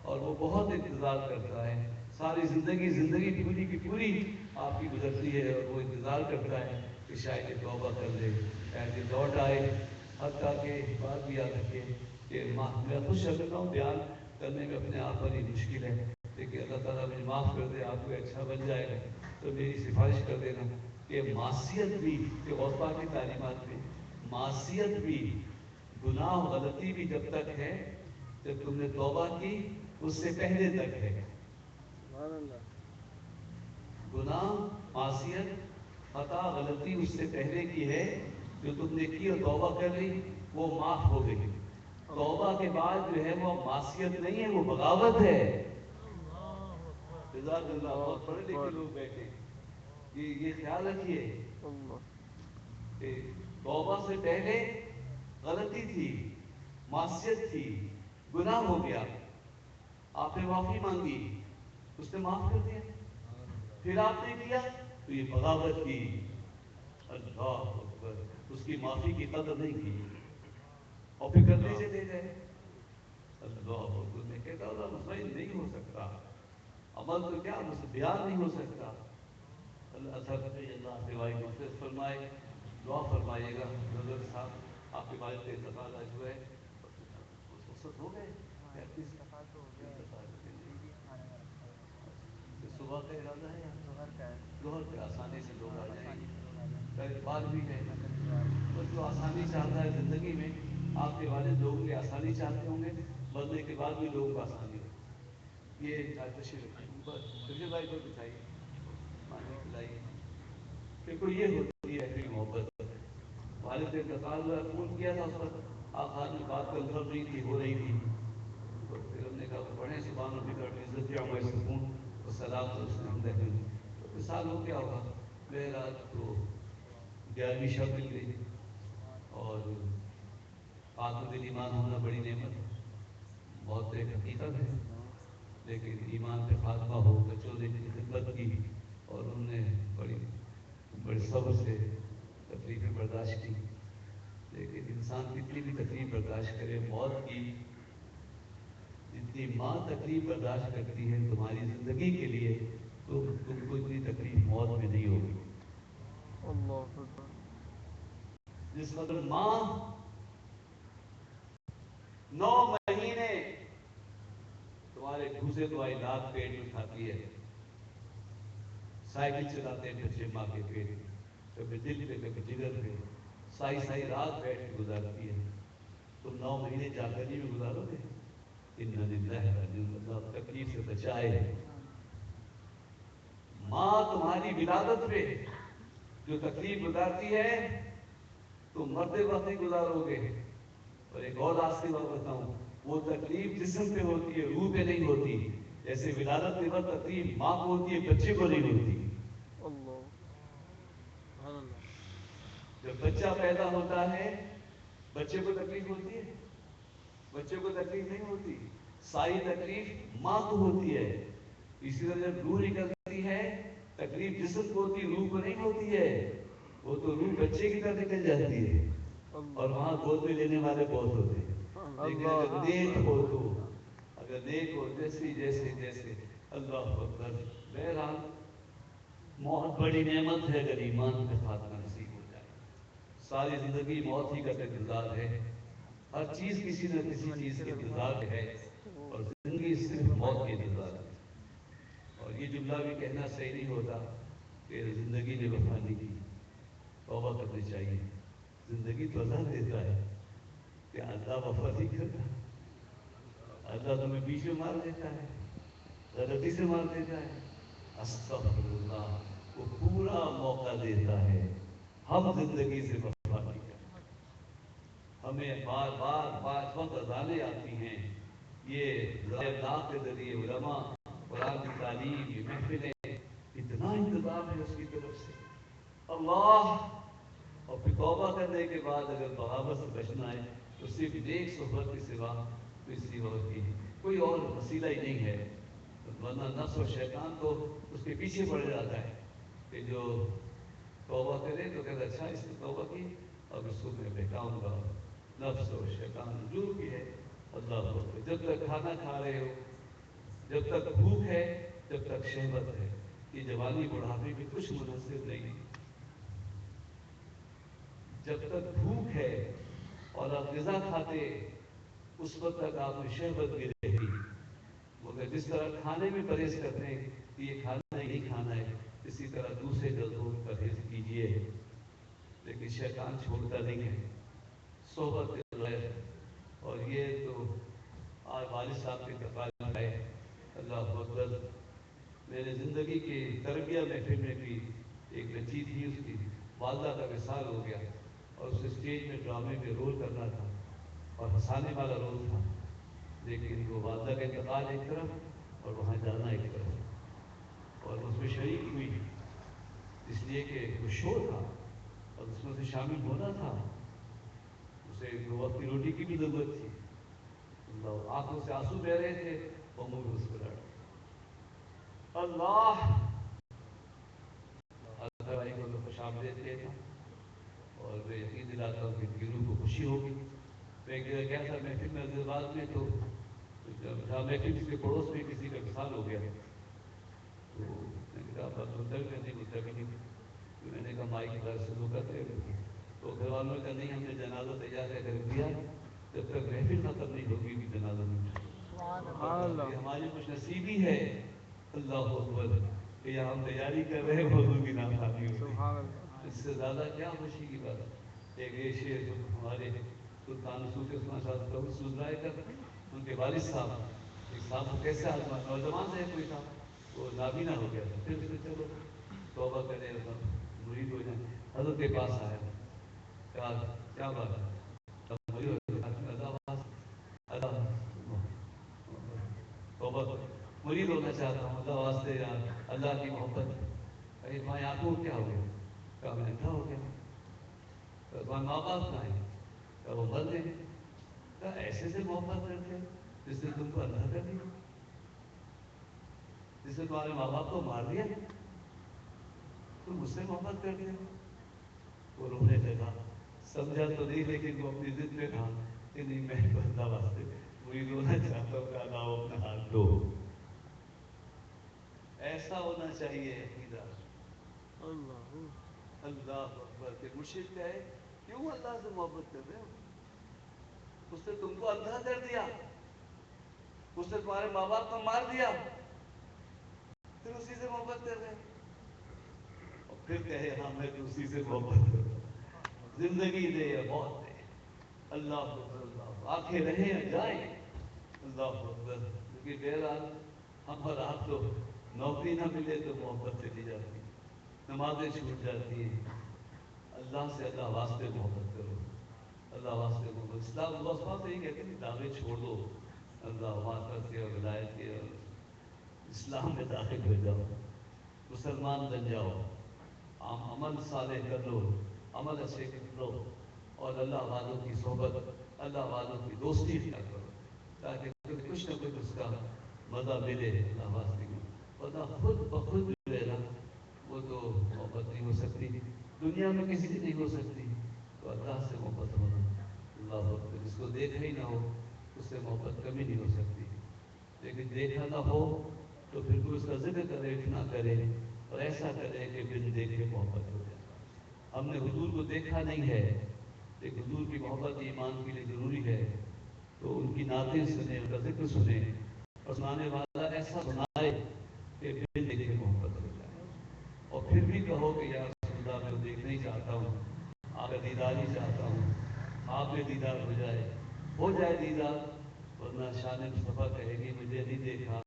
اور وہ بہت انتظار کرتا ہے، ساری زندگی پوری کی پوری آپ کی گزرتی ہے، اور وہ انتظار کرتا ہے کہ شاید یہ توبہ کر لے، شاید یہ لوٹ آئے۔ حتیٰ کہ بات بھی یاد رکھے کہ میں خود شرمندہ ہوں، بیان کرنے میں اپنے آپ پر ہی مشکل ہے، لیکن اللہ تعالیٰ مجھے معاف کر دے، آپ کو اچھا بن جائے گا تو میری سفارش کر دینا کہ معصیت بھی، کہ غربا کی تعلیمات میں معصیت بھی، گناہ و غلطی بھی جب تک ہے، جب تم نے توبہ کی اس سے پہلے تک ہے۔ گناہ، معصیت، خطا، غلطی اس سے پہلے کی ہے، جو تم نے کی اور توبہ کر لی وہ معاف ہو گئی۔ توبہ کے بعد جو ہے وہ معصیت نہیں ہے، وہ بغاوت ہے۔ جزاک اللہ، بہت پڑھے لکھے لوگ بیٹھے، یہ خیال رکھیے کہ توبہ سے پہلے غلطی تھی، معصیت تھی، گناہ ہو گیا، آپ نے معافی مانگی، اس نے معاف کر دیا، پھر آپ نے کیا تو یہ بغاوت کی، اللہ اکبر، اس کی معافی کی قدر نہیں کی، اور پھر کرنے سے لے گئے۔ اللہ اکبر، میں کہتا ہوں مطمئن نہیں ہو سکتا، عمل تو کیا مجھ سے بیان نہیں ہو سکتا۔ اللہ آپ کے بھائی مغفرت فرمائے، دعا فرمائیے گا۔ نظر صاحب آپ کے والد کا انتقال آج ہوا ہے، فرصت ہو گئے، صبح کا ارادہ ہے، ظہر پہ آسانی سے لوگ آ جائیں گے، کا اتوار بھی ہے، اور جو آسانی چاہتا ہے زندگی میں، آپ کے والد لوگوں کی آسانی چاہتے ہوں گے، مرنے کے بعد بھی لوگوں کو آسانی ہو۔ یہ تشریف رکھیے، بس تشریف بھائی کو بٹھائیے، پانی پلائیے۔ دیکھو یہ ہوتی ہے ایسی محبت۔ والد نے انتقال ہوا، فون کیا تھا اس پر، آخر میں بات کنفرم نہیں تھی، ہو رہی تھی، تو پھر ہم نے کہا پڑھیں سبحان ربک رب العزت عما یصفون والسلام علی المرسلین۔ تو مثال ہو گیا ہوگا، بہرحال تو 11ویں شب مل گئی، اور خاتمہ ایمان ہونا بڑی نعمت ہے، بہت ایک حقیقت ہے، لیکن ایمان پہ خاتمہ ہو، بچوں نے کی خدمت کی اور انہوں نے بڑے صبر سے تکلیفیں برداشت کی، لیکن انسان کتنی بھی تکلیف برداشت کرے، موت کی جتنی ماں تکلیف برداشت کرتی ہے تمہاری زندگی کے لیے، تو تم کو اتنی تکلیف موت میں نہیں ہوگی۔ جس وقت ماں 9 مہینے تمہارے گھوسے دوائی لاد پیٹ میں کھاتی ہے، سائیکل چلاتے ہیں بچے ماں کے پیٹ میں، کبھی دل پہ کبھی جگر پہ، سائی رات بیٹھ کے گزارتی ہے، تم 9 مہینے جاگری میں گزارو گے؟ اللہ تکلیف سے بچائے۔ ماں تمہاری ولادت پہ جو تکلیف گزارتی ہے تم مرتے وقت ہی گزارو گے، اور ایک اور راستے میں بتاؤں، وہ تکلیف جسم پہ ہوتی ہے، روح پہ نہیں ہوتی، جیسے ولادت کے وقت تکلیف ماں کو ہوتی ہے، بچے کو نہیں ہوتی۔ جب بچہ پیدا ہوتا ہے بچے کو تکلیف ہوتی ہے؟ بچے کو تکلیف نہیں ہوتی، ساری تکلیف ماں کو ہوتی ہے۔ اسی طرح جب روح نکلتی ہے تکلیف جسم کو ہوتی، روح کو نہیں ہوتی ہے، وہ تو روح بچے کی طرح نکل جاتی ہے، اور وہاں گود میں لینے والے بہت ہوتے ہیں۔ لیکن اگر نیک ہو تو، اگر نیک ہو جیسے اللہ اکبر، بہرحال موت بڑی نعمت ہے اگر ایمان پہ خاتمہ نصیب ہو جائے۔ ساری زندگی موت ہی کا انتظار ہے، ہر چیز کسی نہ کسی چیز کے انتظار ہے، اور زندگی صرف موت کے انتظار ہے۔ اور یہ جملہ بھی کہنا صحیح نہیں ہوتا کہ زندگی نے وفا نہیں کی، توبہ کرنی چاہیے۔ زندگی تو اللہ دیتا ہے، کہ اللہ وفا نہیں کرتا، اللہ تمہیں بیچ میں مار دیتا ہے، غلطی سے مار دیتا ہے، استغفر اللہ، وہ پورا موقع دیتا ہے۔ ہم زندگی سے وفا نہیں کرتے، ہمیں بار بار وقت اذانیں آتی ہیں، یہ ذائقات کے ذریعے علماء قرآن کی تعلیم، یہ محفلیں، اتنا انتظام ہے اس کی طرف سے، اللہ۔ اور پھر توبہ کرنے کے بعد اگر بغاوت سے بچنا ہے تو صرف نیک صحبت کے سوا کسی اور کی کوئی اور وسیلہ ہی نہیں ہے، ورنہ نفس اور شیطان تو اس کے پیچھے پڑ جاتا ہے کہ جو توبہ کرے تو کہتا اچھا اس نے توبہ کی اب اس کو میں بہکاؤں گا۔ نفس اور شیطان جو بھی ہے، اللہ کو جب تک کھانا کھا رہے ہو، جب تک بھوک ہے، جب تک شہوت ہے، یہ جوانی بڑھاپے کی کچھ منحصر نہیں۔ جب تک بھوک ہے اور آپ غذا کھاتے اس وقت تک آپ میں شہوت بھی رہتی، مگر جس طرح کھانے میں پرہیز کرتے ہیں کہ یہ کھانا ہی نہیں کھانا ہے، اسی طرح دوسرے جذبوں میں پرہیز کیجیے، لیکن شیطان چھوڑتا نہیں ہے۔ صحبت اور یہ تو آج والد صاحب کے انتقال ہے، اللہ اکبر، میرے زندگی کی تربیہ محفل میں بھی ایک بچی تھی، اس کی والدہ کا وصال ہو گیا، اور اس اسٹیج میں ڈرامے میں رول کرنا تھا اور ہنسانے والا رول تھا، لیکن وہ والدہ کا انتقال ایک طرف اور وہاں جانا ایک طرف، اور اس میں شریک ہوئی اس لیے کہ وہ شو تھا اور اس میں سے شامل ہونا تھا، اسے دو وقت کی روٹی کی بھی ضرورت تھی، اللہ، آنکھوں سے آنسو بہ رہے تھے اور منہ مسکراہٹ۔ اللہ بھائی کو خوش آمدید کہتا اور میں یقین دلاتا ہوں کہ ان کی روح کو خوشی ہوگی۔ میں ایک جگہ گیا تھا محفل میں عزیزآباد میں، تو جہاں محفل کے پڑوس میں کسی کا وصال ہو گیا، تو میں نے کہا بس مدعا بھی نہیں، تو میں نے کہا مائی کی طرف سے دو کرتے ہیں، تو گھر والوں نے کہا نہیں، ہم نے جنازہ تیار کر دیا، جب تک محفل ختم نہیں ہوگی بھی جنازہ نہیں، ہماری خوش نصیبی ہے اللہ اکبر کہ یہاں ہم تیاری کر رہے ہیں، موضوع کی نافرمانی ہوتی، اس سے زیادہ کیا خوشی کی بات۔ ایک یہ شعر جو ہمارے سلطان صوفی عثمان شاہ صاحب سوزرائے کا، ان کے والد صاحب ایک صاحب کو کیسے آزما، نوجوان سے کوئی تھا، وہ نابینا ہو گیا تھا، پھر اس نے چلو توبہ کرے مرید ہو جائیں، حضرت کے پاس آیا، کہا کیا بات ہے، توبہ مرید ہونا چاہتا ہوں، اللہ واسطے یار، اللہ کی محبت، ماں آنکھوں کیا ہو گیا، کہا میں اندھا ہو گیا، تمہارے ماں باپ کہاں ہیں؟ کہا وہ مر گئے۔ کہا ایسے سے محبت کرتے ہو جس نے تم کو اندھا کر دیا، جس نے تمہارے ماں باپ کو مار دیا، تم مجھ سے محبت کرتے ہو؟ وہ رونے لگا، سمجھا تو نہیں لیکن وہ اپنی ضد پہ تھا کہ نہیں میں بندہ واسطے وہی رونا چاہتا ہوں کہ اللہ اپنا ہاتھ دو۔ ایسا ہونا چاہیے عقیدہ۔ اللہ اکبر کے مرشد کہے کیوں اللہ سے محبت کر رہے ہو؟ اس نے تم کو اندھا کر دیا، اس نے تمہارے ماں باپ کو مار دیا، پھر اسی سے محبت کر رہے ہو؟ اور پھر کہے ہاں میں تو اسی سے محبت کروں، زندگی دے یا موت دے، اللہ اکبر، اللہ آنکھیں رہیں یا جائیں، اللہ اکبر۔ کیونکہ بہرحال ہم اور آپ تو نوکری نہ ملے تو محبت چلی جاتی ہے، نمازیں چھوٹ جاتی ہیں۔ اللہ سے اللہ واسطے محبت کرو، اللہ واسطے محبت۔ اسلام اللہ صاحب یہ کہتے ہیں کہ دعوے چھوڑ دو، اللہ معرفت کے اور ولایت کے اور اسلام میں داخل ہو جاؤ، مسلمان بن جاؤ، عمل صالح کر لو، عمل اچھے کر لو، اور اللہ والوں کی صحبت، اللہ والوں کی دوستی اختیار کرو، تاکہ کچھ نہ کچھ اس کا مزہ ملے اللہ واسطے میں۔ ورنہ خود بخود جو ہے نا وہ تو محبت نہیں ہو سکتی، دنیا میں کسی سے نہیں ہو سکتی، تو اللہ سے محبت ہونا، اللہ اکبر۔ جس کو دیکھا ہی نہ ہو اس سے محبت کبھی نہیں ہو سکتی، لیکن دیکھا نہ ہو تو پھر کوئی اس کا ذکر کرے نہ کرے اور ایسا کرے کہ بن دیکھے محبت ہو جائے۔ ہم نے حضور کو دیکھا نہیں ہے لیکن حضور کی محبت ایمان کے لیے ضروری ہے، تو ان کی نعتیں سنیں، ان کا ذکر سنیں، اور سنانے والا ایسا سنائے کہ بن دیکھے محبت ہو جائے۔ اور پھر بھی کہو کہ یا رسول اللہ میں دیکھنا ہی چاہتا ہوں، آپ کا دیدار ہی چاہتا ہوں، آپ میں دیدار ہو جائے دیدار، ورنہ شان مصطفیٰ کہے گی مجھے نہیں دیکھا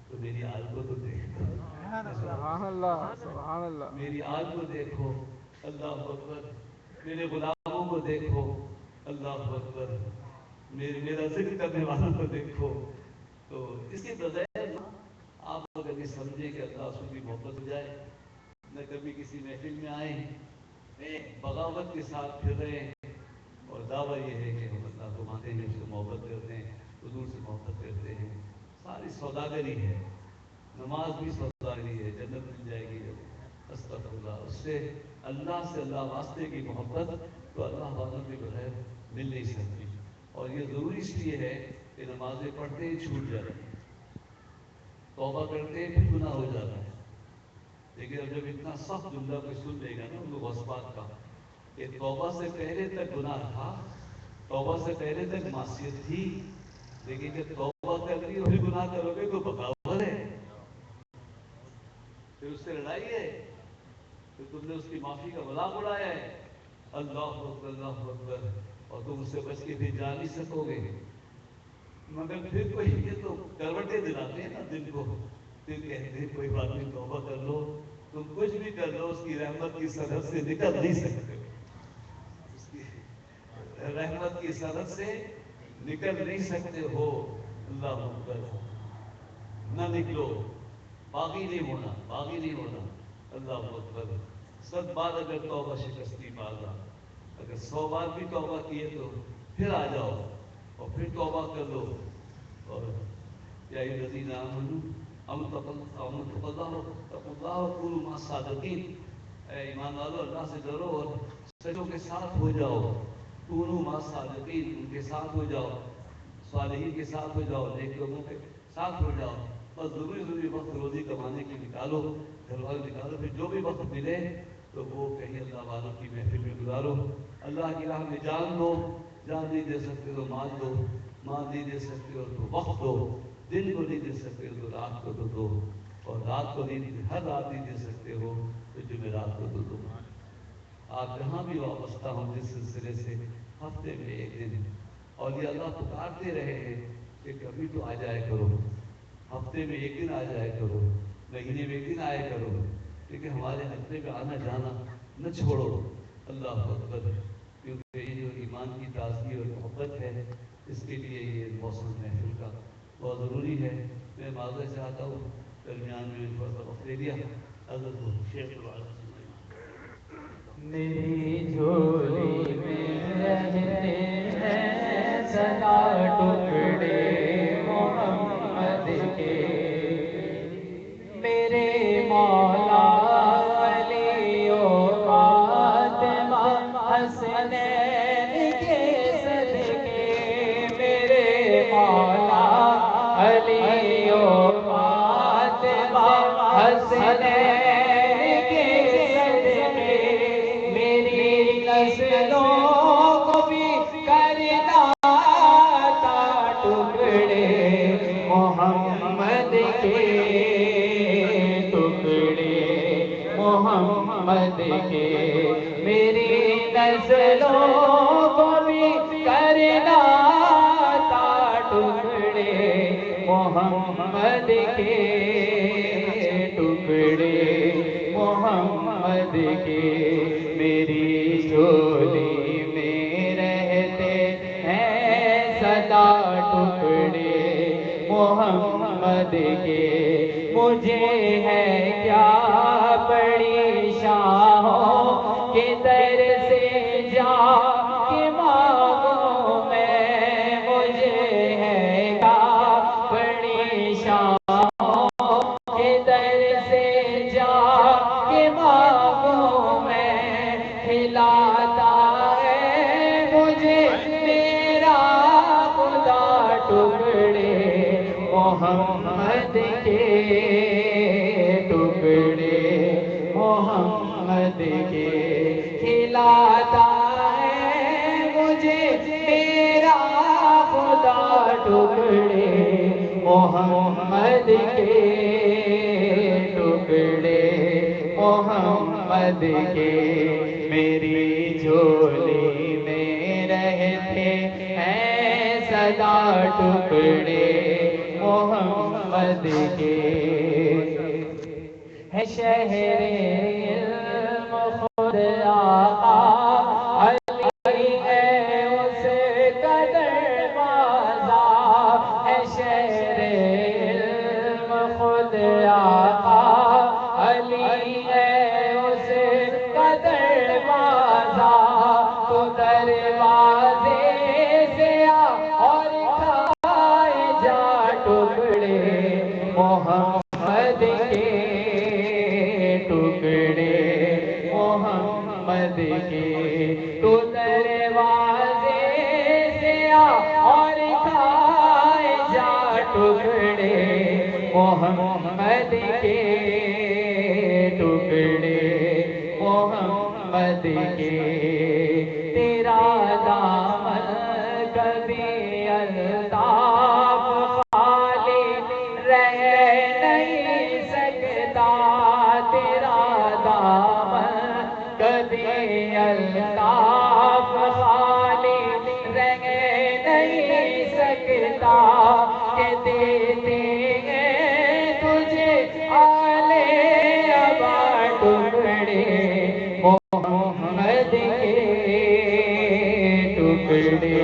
تو میری آل کو تو دیکھو، سبحان اللہ، سبحان اللہ۔ میری آل کو دیکھو، اللہ اکبر، میرے غلاموں کو دیکھو، اللہ اکبر، میرا ذکر کرنے والوں کو دیکھو۔ تو اس کے بغیر آپ اگر یہ سمجھیں کہ اللہ رسول کی محبت ہو جائے، نہ کبھی کسی محفل میں آئیں بغاوت کے ساتھ پھر رہے ہیں، اور دعویٰ یہ ہے کہ ہم اللہ کو مانتے ہیں، اس سے محبت کرتے ہیں، حضور سے محبت کرتے ہیں، ساری سوداگری ہے، نماز بھی سوداگری ہے، جنت مل جائے گی جب، استغفر اللہ۔ اس سے اللہ واسطے کی محبت تو اللہ والوں کے بغیر مل نہیں سکتی، اور یہ ضروری اس لیے ہے کہ نمازیں پڑھتے ہی چھوٹ جاتی ہیں، توبہ کرتے ہیں پھر گناہ ہو جاتا ہے، لیکن اب جب اتنا سخت جملہ کوئی سن لے گا نا ان کو غصبات کا کہ توبہ سے پہلے تک گناہ تھا، توبہ سے پہلے تک معصیت تھی، لیکن جب توبہ کر لی اور پھر گناہ کرو گے تو بغاوت ہے، پھر اس سے لڑائی ہے، پھر تم نے اس کی معافی کا مذاق اڑایا ہے، اللہ اکبر، اللہ اکبر، اور تم اس سے بچ کے پھر جا نہیں سکو گے۔ مگر پھر کوئی یہ تو کروٹیں دلاتے ہیں نا دل کو، پھر کہتے ہیں کوئی بات نہیں توبہ کر لو، تم کچھ بھی کر لو اس کی رحمت کی سرحد سے نکل نہیں سکتے، اس کی رحمت کی سرحد سے نکل نہیں سکتے ہو، اللہ اکبر، نہ نکلو، باغی نہیں ہونا، باغی نہیں ہونا، اللہ اکبر۔ 100 بار اگر توبہ شکستی بازا، اگر 100 بار بھی توبہ کیے تو پھر آ جاؤ اور پھر توبہ کر لو، اور یا الذین آمنوا اتقوا اللہ وکونوا مع الصادقین، اے ایمان والو اللہ سے ڈرو اور سچوں کے ساتھ ہو جاؤ، کونوا مع الصادقین، ان کے ساتھ ہو جاؤ، صالحین کے ساتھ ہو جاؤ، نیک لوگوں کے ساتھ ہو جاؤ، بس ضروری وقت روزی کمانے کی نکالو، گھر والے نکالو، پھر جو بھی وقت ملے تو وہ کہیں اللہ والوں کی محفل میں گزارو، اللہ کی راہ میں جان دو، جان نہیں دے سکتے تو مال دو، مال نہیں دے سکتے ہو تو وقت دو، دن کو نہیں دے سکتے ہو تو رات کو تو دو، اور رات کو نہیں، ہر رات نہیں دے سکتے ہو تو جمعرات کو تو دو۔ آپ جہاں بھی وابستہ ہوں جس سلسلے سے، ہفتے میں ایک دن، اور یہ اللہ پکارتے رہے ہیں کہ کبھی تو آ جائے کرو، ہفتے میں ایک دن آ جائے کرو، مہینے میں ایک دن آیا کرو، لیکن ہمارے ہفتے میں آنا جانا نہ چھوڑو، اللہ اکبر، کیونکہ یہ جو ایمان کی تازگی اور محبت ہے اس کے لیے یہ موسم محفل کا بہت ضروری ہے۔ میں معذرت چاہتا ہوں درمیان میں تھوڑا سا وقت لے لیا، حضرت کو شیخ العالم سنائیں۔ میری جھولی میں رہتے ہیں سدا ٹکڑے محمد کے، میرے مولا علی و فاطمہ حسنین کے صدقے، میرے مولا علی و فاطمہ حسنین نسلوں کو بھی کرنا تھا ٹکڑے محمد کے، ٹکڑے محمد کے، میری نسلوں کو بھی کرنا تھا ٹکڑے محمد کے، ٹکڑے محمد کے، میری جھولی میں رہتے ہیں سدا ٹکڑے محمد کے، مجھے ہے کیا بڑی شاہوں کے در سے جا کے مانگوں میں، مجھے ہے کیا بڑی شاہوں کے در سے جا کے مانگوں میں، کھلاتا ہے مجھے میرا خدا ٹکڑے محمد کے، ٹکڑے محمد کے، کھلاتا ہے مجھے میرا خدا ٹکڑے محمد کے، ٹکڑے محمد کے، میری جھولی میں رہتے ہیں سدا ٹکڑے محمد کے، ہے شہر علم خود آقا علی ہے اس کا دروازہ، ہے شہر علم خود آقا علی ہے اس کا دروازہ، تو دروازے سے آ اور کھائے جا ٹکڑے محمد کے، ٹکڑے محمد کے، تو دروازے سے آ اور کھائے جا ٹکڑے محمد کے، ٹکڑے محمد کے، تیرا دامن کبھی الطاف خالی رہ نہیں سکتا، تیرا دامن کبھی الطاف خالی رہ نہیں سکتا، کہ دیتے ہیں تجھے آلے ابا ٹکڑے محمد کے، ٹکڑے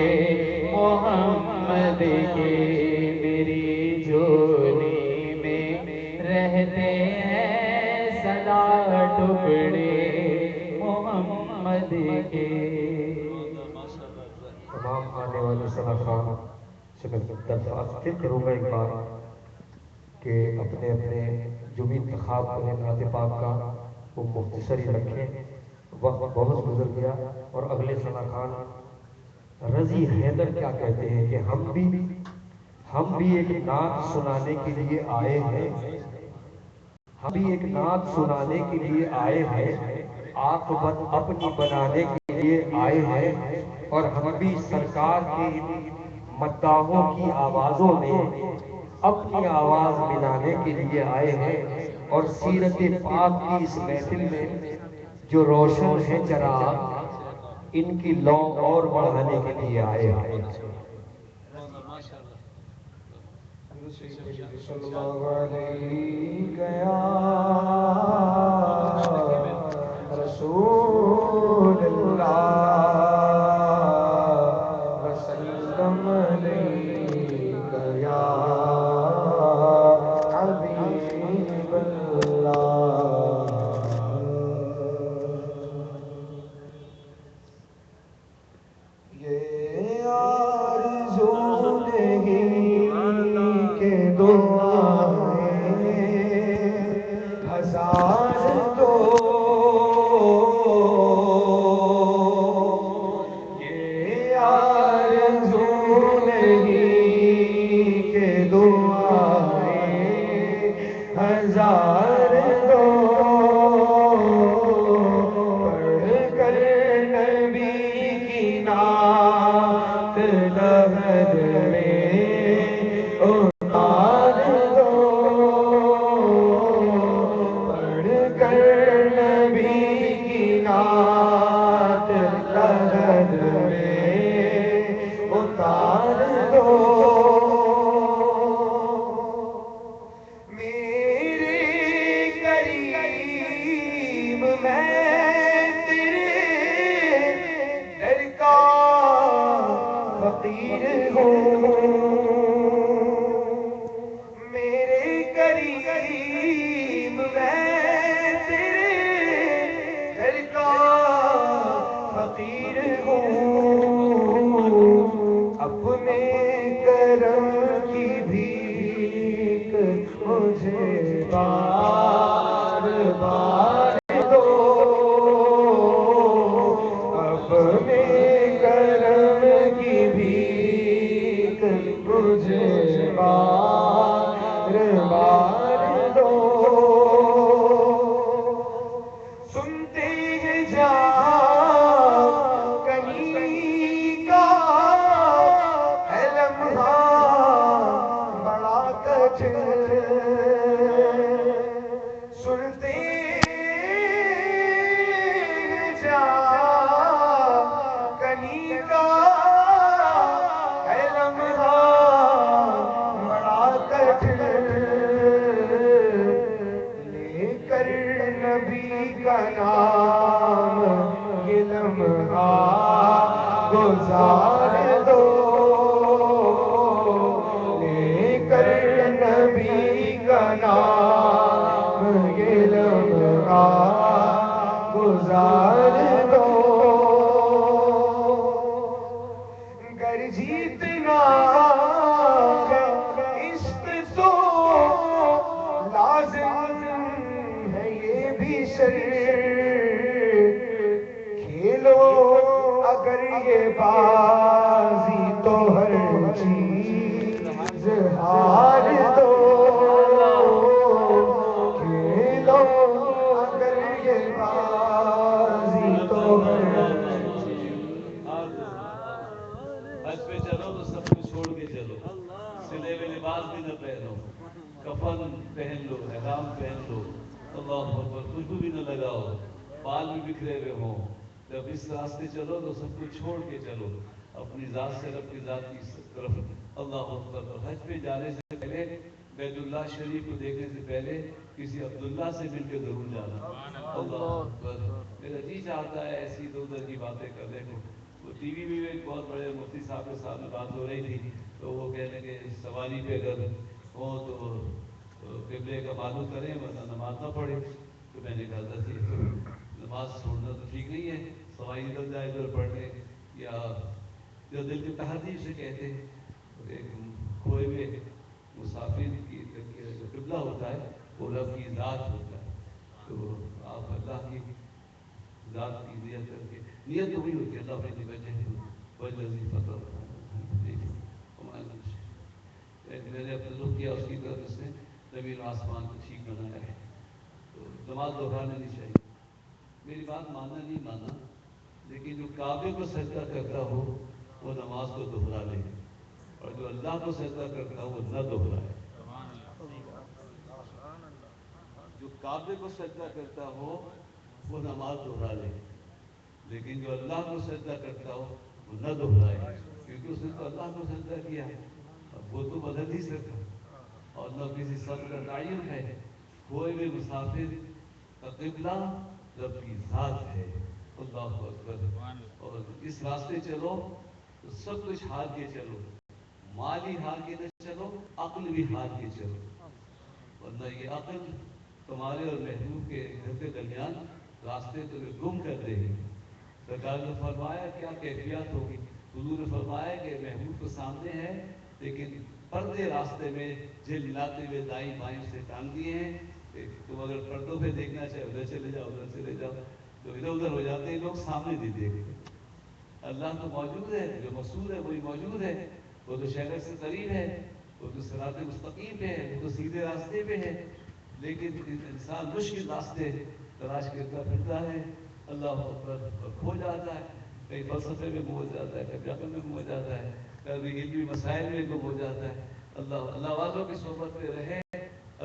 محمد کے، میری جھولی میں رہتے ہیں سدا ٹکڑے محمد کے۔ تمام آنے والے سناخان سے درخواست کروں گا ایک بار کہ اپنے اپنے جو بھی انتخاب کریں نعت پاک کا وہ مختصر ہی رکھیں، وقت بہت گزر گیا، اور اگلے سناخان رضی حیدر کیا کہتے ہیں کہ ہم بھی ایک نعت سنانے کے لیے آئے ہیں، ہم بھی ایک نعت سنانے کے لیے آئے ہیں، عاقبت اپنی بنانے کے لیے آئے ہیں، اور ہم بھی سرکار کی مداحوں کی آوازوں میں اپنی آواز ملانے کے لیے آئے ہیں، اور سیرت پاک کی اس محفل میں جو روشن ہے چراغ ان کی لو اور بڑھانے کے لیے آئے ہیں۔ صلی اللہ علیہ رسول اللہ وسلم علیک یا حبیب اللہ۔ دعائیں ہزار دو، یہ آرزو نہیں کہ دعائیں ہزار دو، پڑھ کر نبی کی نعت لحد میں اتار دو، پڑھ کر نبی کی نعت لحد میں اتار دو، میرے قریب میں تیرے در کا فقیر ہوں، میرے قریب میں تیرے در کا فقیر ہوں، اپنے کرم کی بھیک مجھے بار بار دو، اپنے کرم کی بھیک مجھے بار بار دو، سنتے ہیں جا کنی کا ہے لمحہ بڑا کچھ، سنتے ہیں جا کنی کا ہے لمحہ بڑا کچھ، لے کر نبی کا نام یہ لمحہ گزار دو، لے کر نبی کا نام یہ لمحہ گزار دو، گر جیتنا ہے عشق تو لازم ہے یہ بھی شرط، کھیلو اگر یہ بازی تو ہر چیز ہار دو، کھیلو اگر یہ بازی تو ہر حج پہ چلو تو سب کچھ چھوڑ کے چلو، سلے ہوئے لباس بھی نہ پہنو، کفن پہن لو، احرام پہن لو، اللہ اکبر، خوشبو بھی نہ لگاؤ، بال بھی بکھرے ہوئے ہوں، جب اس راستے چلو تو سب کچھ چھوڑ کے چلو، اپنی ذات سے رب کی ذات کی طرف، اللہ اکبر۔ اور حج پہ جانے سے پہلے بیت اللہ شریف کو دیکھنے سے پہلے کسی عبداللہ سے مل کے ضرور جانا، اللہ اکبر۔ میرا جی چاہتا ہے ایسی ادھر ادھر کی باتیں کرنے کو، وہ ٹی وی میں ایک بہت بڑے مفتی صاحب کے سامنے بات ہو رہی تھی، تو وہ کہنے کہ سواری پہ اگر ہو تو قبلے کا معلوم کریں ورنہ نماز نہ پڑھے، تو میں نے کہا تھا کہ نماز چھوڑنا تو ٹھیک نہیں ہے، سواری ادھر جائے ادھر پڑھنے، یا جو دل کی تحریر سے کہتے ہیں، ایک کھوئے ہوئے مسافر کی جو قبلہ ہوتا ہے وہ رب کی ذات ہوتا ہے، تو آپ اللہ کی ذات کی نیت کر کے، نیت تو وہی ہوتی ہے اللہ اپنی وجہ فتح، میں نے اپنے رخ کیا اس کی طرف، اس نے زمین و آسمان کو ٹھیک بنایا ہے، تو نماز دہرانا نہیں چاہیے، میری بات ماننا نہیں ماننا، لیکن جو کعبے کو سجدہ کرتا ہو وہ نماز کو دہرا لے، اور جو اللہ کو سجدہ کرتا ہو وہ نہ دہرائے، جو کعبے کو سجدہ کرتا ہو وہ نماز دہرا لے، لیکن جو اللہ کو سجدہ کرتا ہو وہ نہ دہرائے، کیونکہ اس نے تو اللہ کو سجدہ کیا ہے، اب وہ تو بدل نہیں سکتا، اور نہ کسی سب کا تعین ہے، کوئی بھی مسافر کا قبلہ رب کی ذات ہے، اللہ اکبر۔ اور اس راستے چلو تو سب کچھ ہار کے چلو، مال ہی ہار کے نہ چلو، عقل بھی ہار کے چلو، ورنہ یہ عقل تمہارے اور محبوب کے گھر کے درمیان راستے تمہیں گم کر دے گی۔ سرکار نے فرمایا کیا کیفیات ہوگی، حضور نے فرمایا کہ محبوب کو سامنے ہے لیکن پردے راستے میں جھللاتے ہوئے دائیں بائیں سے ٹانگ دیے ہیں کہ تم اگر پردوں پہ دیکھنا چاہے ادھر چلے جاؤ ادھر چلے جاؤ، تو ادھر ادھر ہو جاتے ہیں لوگ، سامنے نہیں دیکھتے۔ اللہ تو موجود ہے، جو مقصود ہے وہی موجود ہے، وہ تو شہر سے قریب ہے، وہ تو صراط مستقیم پہ ہے، وہ تو سیدھے راستے پہ ہے، لیکن انسان مشکل راستے تلاش کرتا پھرتا ہے، اللہ اکبر، اور کھو جاتا ہے، کئی فلسفے میں گم ہو جاتا ہے، کبھی عقل میں گم ہو جاتا ہے، کبھی علمی مسائل میں گم ہو جاتا ہے۔ اللہ والوں کی صحبت میں رہے،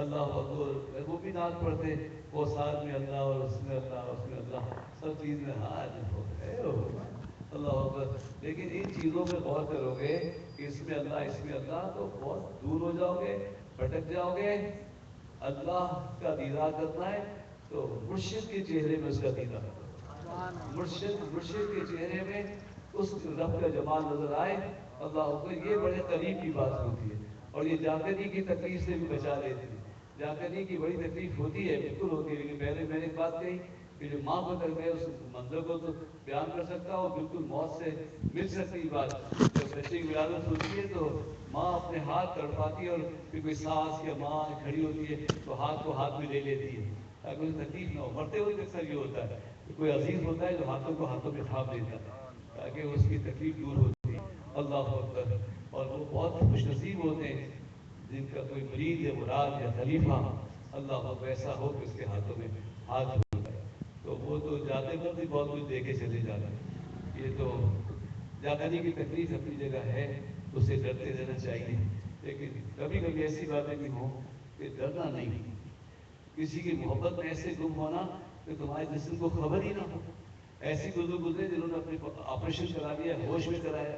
اللہ اکبر، وہ بھی نعت پڑھتے، وہ ساتھ میں اللہ اور اس میں اللہ اس میں اللہ، سب چیز میں حاضر ہو گئے ہو، اللہ اکبر۔ لیکن ان چیزوں پہ غور کرو گے کہ اس میں اللہ، تو بہت دور ہو جاؤ گے، بھٹک جاؤ گے۔ اللہ کا دیدار کرنا ہے تو مرشد کے چہرے میں اس کا دیدار کرو، مرشد کے چہرے میں اس رب کا جمال نظر آئے، اللہ اکبر، یہ بڑے قریب کی بات ہوتی ہے، اور یہ جاکری کی تکلیف سے بھی بچا لیتی ہے۔ جاکری کی بڑی تکلیف ہوتی ہے، بالکل ہوتی ہے، لیکن پہلے میں نے ایک بات کہی کہ جو ماں کو میں اس منظر کو تو بیان کر سکتا ہوں، بالکل موت سے مل سکتی بات، جب بچے کی ولادت ہوتی ہے تو ماں اپنے ہاتھ تڑپاتی ہے، اور پھر کوئی ساس یا ماں کھڑی ہوتی ہے تو ہاتھ کو ہاتھ میں لے لیتی ہے تاکہ اسے تکلیف نہ ہو۔ مرتے وقت اکثر یہ ہوتا ہے کہ کوئی عزیز ہوتا ہے جو ہاتھوں کو ہاتھوں میں تھام لیتا ہے تاکہ اس کی تکلیف دور ہوتی ہے، اللہ اکبر۔ اور وہ بہت خوش نصیب ہوتے ہیں جن کا کوئی مرید یا مراد یا خلیفہ اللہ اکبر ایسا ہو کہ اس کے ہاتھوں میں ہاتھ ہوتا ہے، تو وہ تو جاتے وقت بھی بہت کچھ دے کے چلے جاتے ہیں۔ یہ تو جاکری کی تکلیف اپنی جگہ ہے، اسے ڈرتے رہنا چاہیے، لیکن کبھی کبھی ایسی باتیں بھی ہوں کہ ڈرنا نہیں، کسی کی محبت میں ایسے گم ہونا کہ تمہارے جسم کو خبر ہی نہ ہو۔ ایسی بزرگ گزرے جنہوں نے اپنے آپریشن کرا لیا، ہوش میں کرایا،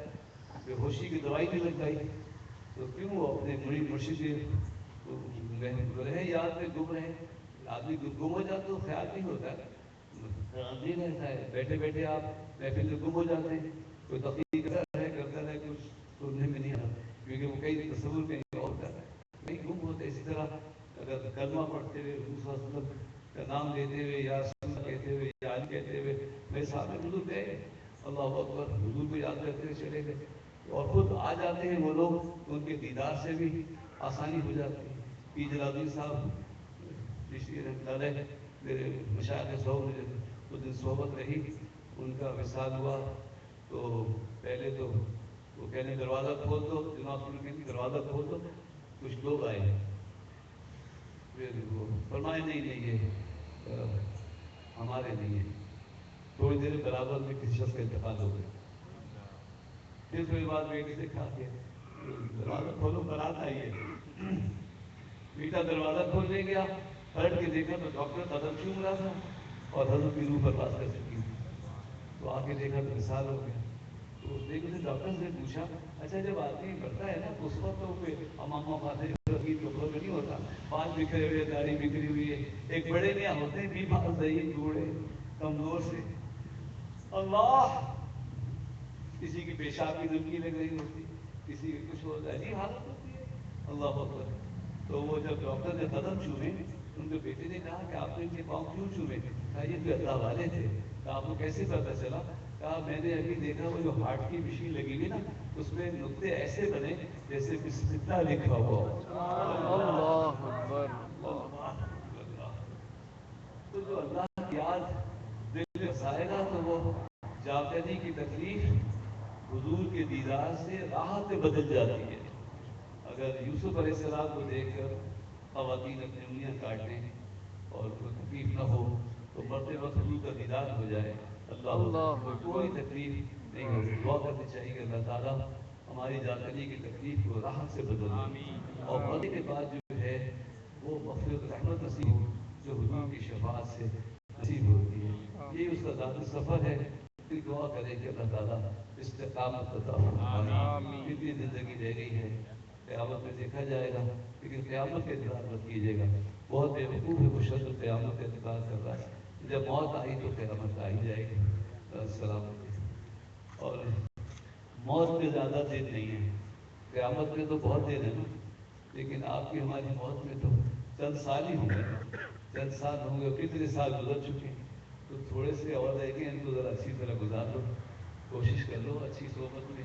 بے ہوشی کی دوائی بھی لگ گئی، تو کیوں وہ اپنے مرشد رہے یاد میں گم رہے؟ آدمی گم ہو جاتا تو خیال نہیں ہوتا، خیال نہیں رہتا ہے، بیٹھے بیٹھے آپ محفل میں گم ہو جاتے ہیں، کوئی تقریر کرتا رہے کچھ سننے میں نہیں آتا، کیونکہ وہ کئی تصور کہیں اور کر رہا ہے، نہیں گم ہوتے۔ اسی طرح اگر کلمہ پڑھتے ہوئے حضور صلی اللہ علیہ وسلم کا نام لیتے ہوئے یا رسول اللہ کہتے ہوئے یا علی کہتے ہوئے میرے سامنے حضور گئے، اللہ اکبر، حضور کو یاد کرتے ہوئے چلے گئے، اور خود آ جاتے ہیں وہ لوگ تو ان کے دیدار سے بھی آسانی ہو جاتی ہے۔ پی جلالدین صاحب رشی رحمۃ اللہ علیہ، میرے مشائخ صحبت میں اس دن صحبت رہی، ان کا وصال ہوا، تو پہلے تو وہ کہنے دروازہ کھول دو، جناب کہنے دروازہ کھول دو، کچھ لوگ آئے، پھر وہ فرمائے نہیں یہ ہمارے نہیں ہے، تھوڑی دیر برابر میں کسی شخص کا انتقال ہو گیا، پھر تھوڑی بات بیٹے سے کھا کے دروازہ کھولو برات آئی ہے، بیٹا دروازہ کھولنے گیا، پلٹ کے دیکھا تو ڈاکٹر قدم چوم رہا تھا اور حضرت کی روح پرواز کر چکی تھی، تو آ کے دیکھا تو وصال ہو گیا۔ تو اس نے ڈاکٹر سے پوچھا، اچھا جب آدمی مرتا ہے نا تو اس وقت تو کوئی امامہ ماتے رقیب کپڑوں میں نہیں ہوتا، بال بکھرے ہوئے، داڑھی بکھری ہوئی ہے، ایک بڑے میاں ہوتے ہیں بیمار ضعیف بوڑھے کمزور سے، اللہ، کسی کی پیشاب کی نمکی لگ رہی ہوتی، کسی کی کچھ ہوتا ہے، عجیب حالت ہوتی ہے، اللہ اکبر۔ تو وہ جب ڈاکٹر نے قدم چومے، ان کے بیٹے نے کہا کہ آپ نے ان کے پاؤں کیوں چومے؟ کہا یہ کوئی اللہ والے تھے۔ کہا آپ کو کیسے پتا چلا؟ کہا میں نے ابھی دیکھا وہ جو ہارٹ کی مشین لگی ہوئی نا، اس میں نقطے ایسے بنے جیسے بسم اللہ لکھا ہوا ہو۔ اللہ اکبر، تو جو اللہ کی یاد دل میں بسائے گا تو وہ جاکری کی تکلیف حضور کے دیدار سے راحت میں بدل جاتی ہے۔ اگر یوسف علیہ السلام کو دیکھ کر خواتین اپنی انگلیاں کاٹ لیں اور کوئی تکلیف نہ ہو تو مرتے وقت حضور کا دیدار ہو جائے، اللہ کوئی تکلیف نہیں ہوگی۔ دعا کرنی چاہیے کہ اللہ تعالیٰ ہماری جاکری کی تکلیف کو راحت سے بدل دے، اور مرنے کے بعد جو ہے وہ مغفرت رحمت نصیب ہو جو حضور کی شفاعت سے نصیب ہوتی ہے۔ یہ اس کا ذاتی سفر ہے، پھر دعا کریں کہ اللہ تعالیٰ استقامت عطا فرمائے۔ کتنی زندگی رہ گئی ہے، قیامت میں دیکھا جائے گا، لیکن قیامت کا انتظار مت کیجیے گا، بہت بے وقوف ہے وہ شخص قیامت کا انتظار کر رہا ہے، جب موت آئی تو قیامت آ ہی جائے گی۔ السلام علیکم۔ اور موت میں زیادہ دن نہیں ہے، قیامت میں تو بہت دن ہے نا، لیکن آپ کی ہماری موت میں تو چند سال ہی ہوں گے، چند سال ہوں گے، کتنے سال گزر چکے ہیں، تو تھوڑے سے اور رہ گئے ان کو ذرا اچھی طرح گزار لو، کوشش کر لو اچھی صحبت میں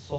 100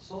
100